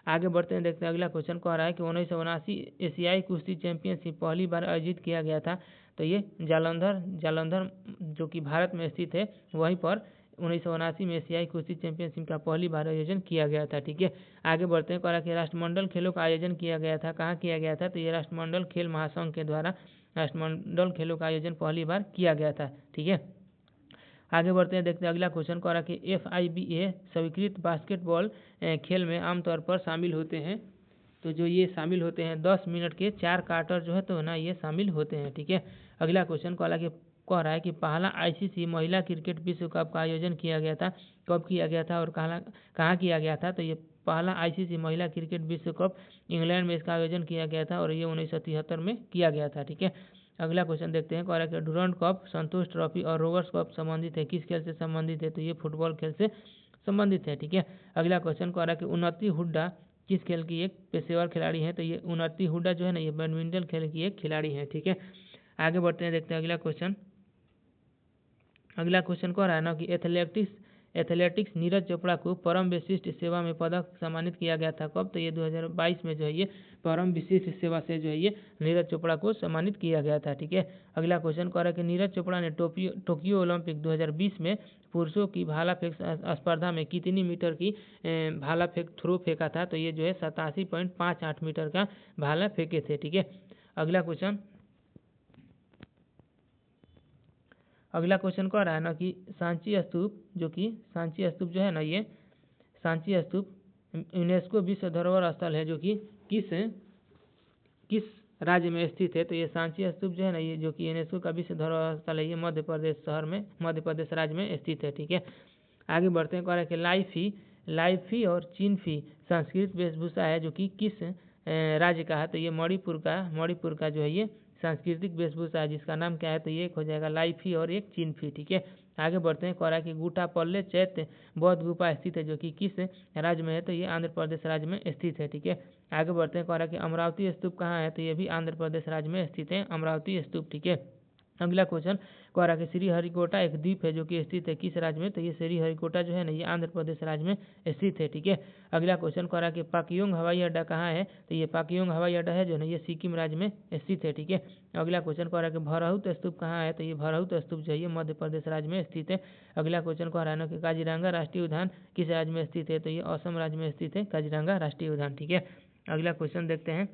आगे बढ़ते हैं, देखते हैं अगला क्वेश्चन कह रहा है कि 1979 एशियाई कुश्ती चैंपियनशिप पहली बार आयोजित किया गया था, तो ये जालंधर जो कि भारत में स्थित है, वहीं पर 1979 में एशियाई कुश्ती चैंपियनशिप का पहली बार आयोजन किया गया था। ठीक है, आगे बढ़ते हैं, कह रहा है कि राष्ट्रमंडल खेलों का आयोजन किया गया था, कहाँ किया गया था? तो ये राष्ट्रमंडल खेल महासंघ के द्वारा राष्ट्रमंडल खेलों का आयोजन पहली बार किया गया था। ठीक है, आगे बढ़ते हैं, देखते हैं अगला क्वेश्चन कह रहा है कि FIBA स्वीकृत बास्केटबॉल खेल में आमतौर पर शामिल होते हैं, तो जो ये शामिल होते हैं 10 मिनट के 4 क्वार्टर जो है तो ना ये शामिल होते हैं। ठीक है, अगला क्वेश्चन कह रहा है कि पहला ICC महिला क्रिकेट विश्व कप का आयोजन किया गया था, कब किया गया था और कहाँ किया गया था? तो ये पहला आईसीसी महिला क्रिकेट विश्व कप इंग्लैंड में इसका आयोजन किया गया था और ये 1973 में किया गया था। ठीक है, अगला क्वेश्चन देखते हैं। कह रहा है कि डुरंड कप, संतोष ट्रॉफी और रोवर्स कप संबंधित है, किस खेल से संबंधित है? तो ये फुटबॉल खेल से संबंधित है। ठीक है, अगला क्वेश्चन कह रहा है कि उन्नति हुड्डा किस खेल की एक पेशेवर खिलाड़ी है? तो ये उन्नति हुड्डा जो है ना, ये बैडमिंटन खेल की एक खिलाड़ी है। ठीक है, आगे बढ़ते हैं, देखते हैं अगला क्वेश्चन। अगला क्वेश्चन कह रहा है ना कि एथलेटिक्स नीरज चोपड़ा को परम विशिष्ट सेवा में पदक सम्मानित किया गया था, कब? तो ये 2022 में जो है ये परम विशिष्ट सेवा से जो है ये नीरज चोपड़ा को सम्मानित किया गया था। ठीक है, अगला क्वेश्चन कह रहा है कि नीरज चोपड़ा ने टोक्यो ओलंपिक 2020 में पुरुषों की भाला फेंक स्पर्धा में कितनी मीटर की भाला थ्रो फेंका था? तो ये जो है 87.58 मीटर का भाला फेंके थे। ठीक है, अगला क्वेश्चन कह रहा है ना कि सांची स्तूप जो है ना, ये सांची स्तूप यूनेस्को विश्व धरोहर स्थल है, जो कि किस राज्य में स्थित है? तो ये सांची स्तूप जो है ना, ये जो कि यूनेस्को का विश्व धरोहर स्थल है, ये मध्य प्रदेश राज्य में स्थित है। ठीक है, आगे बढ़ते हैं। कह रहा है कि लाइफी और चिनफी संस्कृत वेशभूषा है, जो कि किस राज्य का है? तो ये मणिपुर का जो है ये सांस्कृतिक वेशभूषा है, जिसका नाम क्या है? तो ये एक हो जाएगा लाइफी और एक चिनफी। ठीक है, आगे बढ़ते हैं। कह रहा है कि गुटापल्ले चैत्य बौद्ध गुफा स्थित है, जो कि किस राज्य में है? तो ये आंध्र प्रदेश राज्य में स्थित है। ठीक है, आगे बढ़ते हैं। कह रहा है कि अमरावती स्तूप कहाँ है? तो ये भी आंध्र प्रदेश राज्य में स्थित है, अमरावती स्तूप। ठीक है, अगला क्वेश्चन कह रहा है कि श्रीहरिकोटा एक द्वीप है, जो कि स्थित है किस राज्य में? तो ये श्रीहरिकोटा जो है ना, ये आंध्र प्रदेश राज्य में स्थित है। ठीक है, अगला क्वेश्चन कह रहा है कि पाक्योंग हवाई अड्डा कहाँ है? तो ये पाक्योंग हवाई अड्डा है जो ना, ये सिक्किम राज्य में स्थित है। ठीक है, अगला क्वेश्चन कह रहा है कि भरहुत स्तूप कहाँ है? तो ये भरहुत स्तूप जो है ये मध्य प्रदेश राज्य में स्थित है। अगला क्वेश्चन कह रहा है ना कि काजीरंगा राष्ट्रीय उद्यान किस राज्य में स्थित है? तो ये असम राज्य में स्थित है, काजीरंगा राष्ट्रीय उद्यान। ठीक है, अगला क्वेश्चन देखते हैं।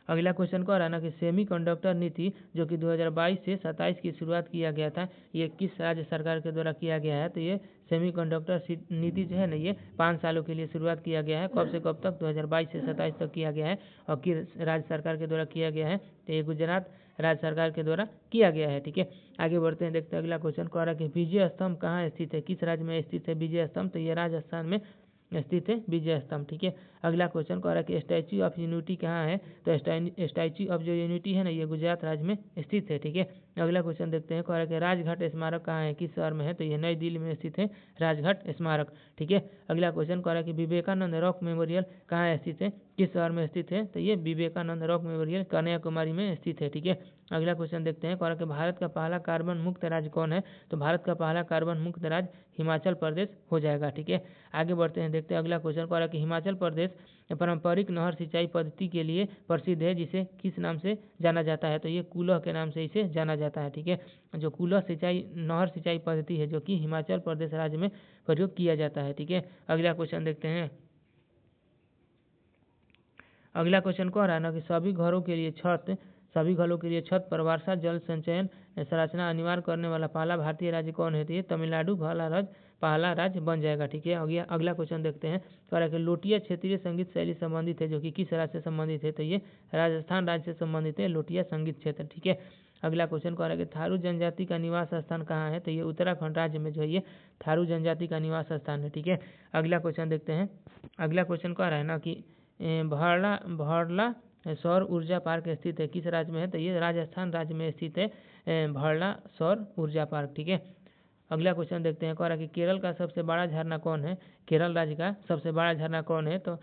अगला क्वेश्चन कह रहा है ना कि सेमीकंडक्टर नीति, जो कि 2022 से 27 की शुरुआत किया गया था, ये किस राज्य सरकार के द्वारा किया गया है? तो ये सेमीकंडक्टर नीति जो है ना, ये 5 सालों के लिए शुरुआत किया गया है। कब से कब तक? 2022 से 27 तक किया गया है। और किस राज्य सरकार के द्वारा किया गया है? तो ये गुजरात राज्य सरकार के द्वारा किया गया है। ठीक है, आगे बढ़ते हैं, देखते हैं अगला क्वेश्चन। कह रहा है कि विजय स्तंभ कहाँ स्थित है? किस राज्य में स्थित है विजय स्तंभ? तो ये राजस्थान में स्थित है विजय स्तंभ। ठीक है, अगला क्वेश्चन कह रहा है कि स्टैच्यू ऑफ यूनिटी कहाँ है? तो स्टैच्यू ऑफ जो यूनिटी है ना, ये गुजरात राज्य में स्थित है। ठीक है, अगला क्वेश्चन देखते हैं। कह रहा है कि राजघाट स्मारक कहाँ है? किस शहर में है? तो ये नई दिल्ली में स्थित है राजघाट स्मारक। ठीक है, अगला क्वेश्चन कह रहा है कि विवेकानंद रॉक मेमोरियल कहाँ स्थित है? किस शहर में स्थित है? तो ये विवेकानंद रॉक मेमोरियल कन्याकुमारी में स्थित है। ठीक है, अगला क्वेश्चन देखते हैं। कह रहा है कि भारत का पहला कार्बन मुक्त राज्य कौन है? तो भारत का पहला कार्बन मुक्त राज्य हिमाचल प्रदेश हो जाएगा। ठीक है, आगे बढ़ते हैं, देखते हैं अगला क्वेश्चन। कह रहा है कि हिमाचल प्रदेश पारंपरिक नहर सिंचाई पद्धति के लिए प्रसिद्ध है, जिसे किस नाम से जाना जाता है? तो ये कूलह के नाम से इसे जाना जाता है। ठीक है, जो कूलह नहर सिंचाई पद्धति है, जो कि हिमाचल प्रदेश राज्य में प्रयोग किया जाता है। ठीक है, अगला क्वेश्चन देखते हैं। अगला क्वेश्चन कह रहा है ना कि सभी घरों के लिए छत पर वर्षा जल संचयन संरचना अनिवार्य करने वाला पहला भारतीय राज्य कौन है? तो ये तमिलनाडु पहला राज्य बन जाएगा। ठीक है, अगला क्वेश्चन देखते हैं। कह रहा है कि लोटिया क्षेत्रीय संगीत शैली संबंधित है, जो कि किस राज्य से संबंधित है? तो ये राजस्थान राज्य से संबंधित है, लोटिया संगीत क्षेत्र। ठीक है, अगला क्वेश्चन कह रहा है कि थारू जनजाति का निवास स्थान कहाँ है? तो ये उत्तराखंड राज्य में जो है ये थारू जनजाति का निवास स्थान है। ठीक है, अगला क्वेश्चन देखते हैं। अगला क्वेश्चन कह रहा है ना कि भरला सौर ऊर्जा पार्क स्थित है किस राज्य में है? तो ये राजस्थान राज्य में स्थित है भरला सौर ऊर्जा पार्क। ठीक है, अगला क्वेश्चन देखते हैं। कह रहा है कि केरल का सबसे बड़ा झरना कौन है? केरल राज्य का सबसे बड़ा झरना कौन है? तो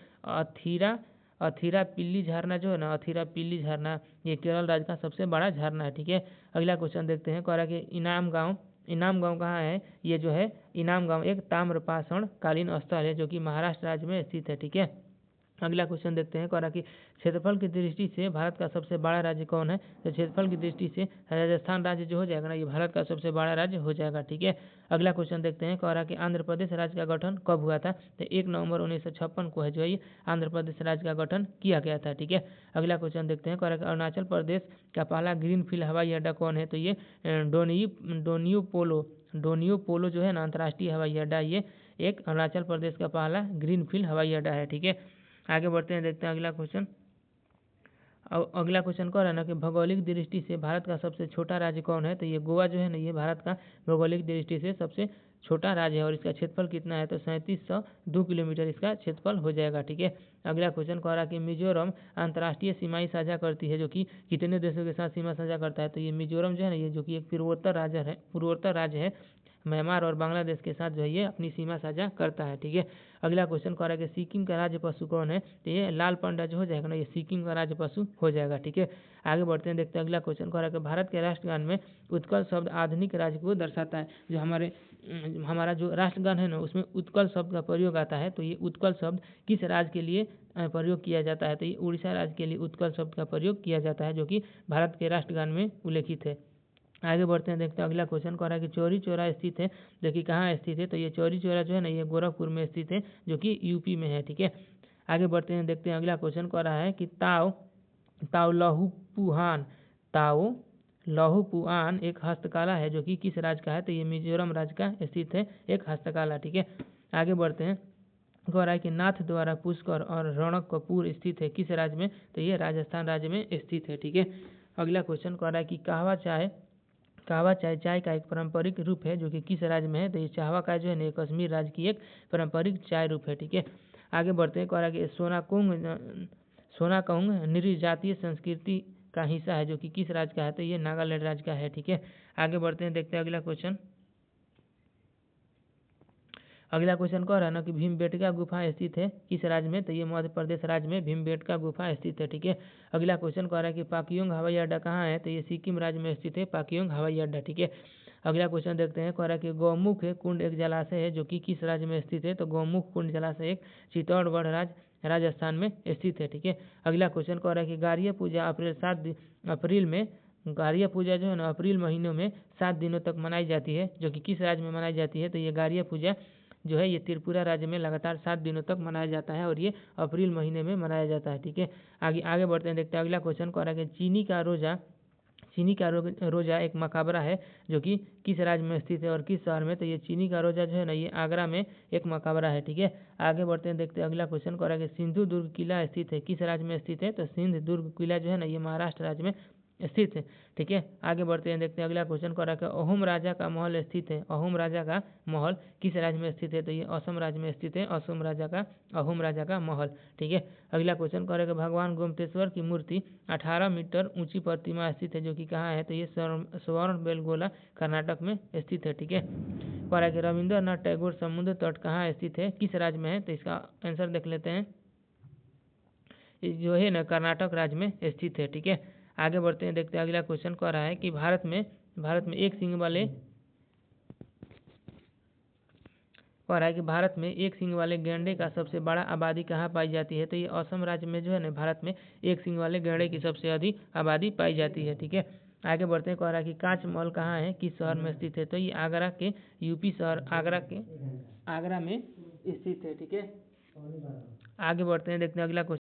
अथीरा पिल्ली झरना जो है ना, अथीरा पिल्ली झरना, ये केरल राज्य का सबसे बड़ा झरना है। ठीक है, अगला क्वेश्चन देखते हैं। कह रहा है कि इनाम गांव कहाँ है? ये जो है इनाम गांव एक ताम्रपाषाण कालीन स्थल है, जो कि महाराष्ट्र राज्य में स्थित है। ठीक है, अगला क्वेश्चन देखते हैं। कह रहा कि क्षेत्रफल की दृष्टि से भारत का सबसे बड़ा राज्य कौन है? तो क्षेत्रफल की दृष्टि से राजस्थान राज्य जो हो जाएगा ना, ये भारत का सबसे बड़ा राज्य हो जाएगा। ठीक है, अगला क्वेश्चन देखते हैं। कह रहा कि आंध्र प्रदेश राज्य का गठन कब हुआ था? तो 1 नवंबर 1956 को है जो है आंध्र प्रदेश राज्य का गठन किया गया था। ठीक है, अगला क्वेश्चन देखते हैं। कह रहा कि अरुणाचल प्रदेश का पहला ग्रीन फील्ड हवाई अड्डा कौन है? तो ये डोनियो पोलो जो है ना अंतर्राष्ट्रीय हवाई अड्डा, ये एक अरुणाचल प्रदेश का पहला ग्रीन फील्ड हवाई अड्डा है। ठीक है, आगे बढ़ते हैं, देखते हैं अगला क्वेश्चन। अगला क्वेश्चन कह रहा है ना कि भौगोलिक दृष्टि से भारत का सबसे छोटा राज्य कौन है? तो ये गोवा जो है ना, ये भारत का भौगोलिक दृष्टि से सबसे छोटा राज्य है और इसका क्षेत्रफल कितना है तो 3702 किलोमीटर इसका क्षेत्रफल हो जाएगा। ठीक है, अगला क्वेश्चन कह रहा है कि मिजोरम अंतर्राष्ट्रीय सीमाएं साझा करती है, जो कि कितने देशों के साथ सीमा साझा करता है। तो ये मिजोरम जो है ना, ये जो कि एक पूर्वोत्तर राज्य है, म्यांमार और बांग्लादेश के साथ जो है ये अपनी सीमा साझा करता है। ठीक है, अगला क्वेश्चन कह रहा है कि सिक्किम का राज्य पशु कौन है। तो ये लाल पांडा जो हो जाएगा ना, ये सिक्किम का राज्य पशु हो जाएगा। ठीक है, आगे बढ़ते हैं, देखते हैं अगला क्वेश्चन कह रहा है कि भारत के राष्ट्रगान में उत्कल शब्द आधुनिक राज्य को दर्शाता है। जो हमारा जो राष्ट्रगान है ना, उसमें उत्कल शब्द का प्रयोग आता है। तो ये उत्कल शब्द किस राज्य के लिए प्रयोग किया जाता है। तो ये उड़ीसा राज्य के लिए उत्कल शब्द का प्रयोग किया जाता है, जो कि भारत के राष्ट्रगान में उल्लेखित है। आगे बढ़ते हैं, देखते हैं अगला क्वेश्चन कह रहा है कि चौरी चौरा स्थित है। देखिए कहाँ स्थित है, तो ये चौरी चौरा जो है ना, ये गोरखपुर में स्थित है, जो कि यूपी में है। ठीक है, आगे बढ़ते हैं, देखते हैं अगला क्वेश्चन कह रहा है कि ताओ लहुपुआन एक हस्तकला है, जो कि किस राज्य का है। तो ये मिजोरम राज्य का स्थित है एक हस्तकला। ठीक है, आगे बढ़ते हैं, कह रहा है कि नाथ द्वारा पुष्कर और रणकपुर स्थित है किस राज्य में। तो ये राजस्थान राज्य में स्थित है। ठीक है, अगला क्वेश्चन कह रहा है कि कहवा चाय का एक पारंपरिक रूप है, जो कि किस राज्य में है। तो ये चाहवा का जो है ना, कश्मीर राज्य की एक पारंपरिक चाय रूप है। ठीक है, आगे बढ़ते हैं, कह रहा है कि सोनाकोंग नृजातीय संस्कृति का हिस्सा है, जो कि किस राज्य का है। तो ये नागालैंड राज्य का है। ठीक है, आगे बढ़ते हैं, देखते हैं अगला क्वेश्चन कह रहा है ना कि भीमबेटका गुफा स्थित है किस राज्य में। तो ये मध्य प्रदेश राज्य में भीमबेटका गुफा स्थित है। ठीक है, अगला क्वेश्चन कह रहा है कि पाक्योंग हवाई अड्डा कहाँ है। तो ये सिक्किम राज्य में स्थित है पाक्योंग हवाई अड्डा। ठीक है, अगला क्वेश्चन देखते हैं, कह रहा है कि गौमुख कुंड एक जलाशय है, जो कि किस राज्य में स्थित है। तो गौमुख कुंड जलाशय एक चित्तौड़गढ़ राजस्थान में स्थित है। ठीक है, अगला क्वेश्चन कह रहा है कि गारिया पूजा गारिया पूजा जो है ना, अप्रैल महीनों में 7 दिनों तक मनाई जाती है, जो कि किस राज्य में मनाई जाती है। तो ये गारिया पूजा जो है ये त्रिपुरा राज्य में लगातार 7 दिनों तक मनाया जाता है और ये अप्रैल महीने में मनाया जाता है। ठीक है, आगे बढ़ते हैं, देखते हैं अगला क्वेश्चन कह रहा है कि चीनी का रोजा एक मकबरा है, जो कि किस राज्य में स्थित है और किस शहर में। तो ये चीनी का रोजा जो है ना, ये आगरा में एक मकबरा है। ठीक है, आगे बढ़ते हैं, देखते हैं अगला क्वेश्चन कह रहा है कि सिंधु दुर्ग किला स्थित है किस राज्य में स्थित है। तो सिंधु दुर्ग किला जो है ना, ये महाराष्ट्र राज्य में स्थित है। ठीक है, आगे बढ़ते हैं, देखते हैं अगला क्वेश्चन कह रहा है कि अहोम राजा का महल स्थित है। अहोम राजा का महल किस राज्य में स्थित है। तो ये असम राज्य में स्थित है अहोम राजा का महल। ठीक है, अगला क्वेश्चन कह रहा है कि भगवान गोमतेश्वर की मूर्ति 18 मीटर ऊंची प्रतिमा स्थित है, जो कि कहाँ है। तो ये स्वर्ण बेलगोला कर्नाटक में स्थित है। ठीक है, कह रहा है कि रविंद्रनाथ टैगोर समुद्र तट कहाँ स्थित है किस राज्य में है। तो इसका आंसर देख लेते हैं, जो है ना कर्नाटक राज्य में स्थित है। ठीक है, आगे बढ़ते हैं, देखते हैं अगला क्वेश्चन कह रहा है कि भारत में एक सींग वाले गैंडे का सबसे बड़ा आबादी कहाँ पाई जाती है। तो ये असम राज्य में जो है ना, भारत में एक सींग वाले गैंडे की सबसे अधिक आबादी पाई जाती है। ठीक है, आगे बढ़ते हैं, कह रहा है कि कांच महल कहाँ है किस शहर में स्थित है। तो ये आगरा के यूपी शहर आगरा में स्थित है। ठीक है, आगे बढ़ते हैं, देखते हैं अगला क्वेश्चन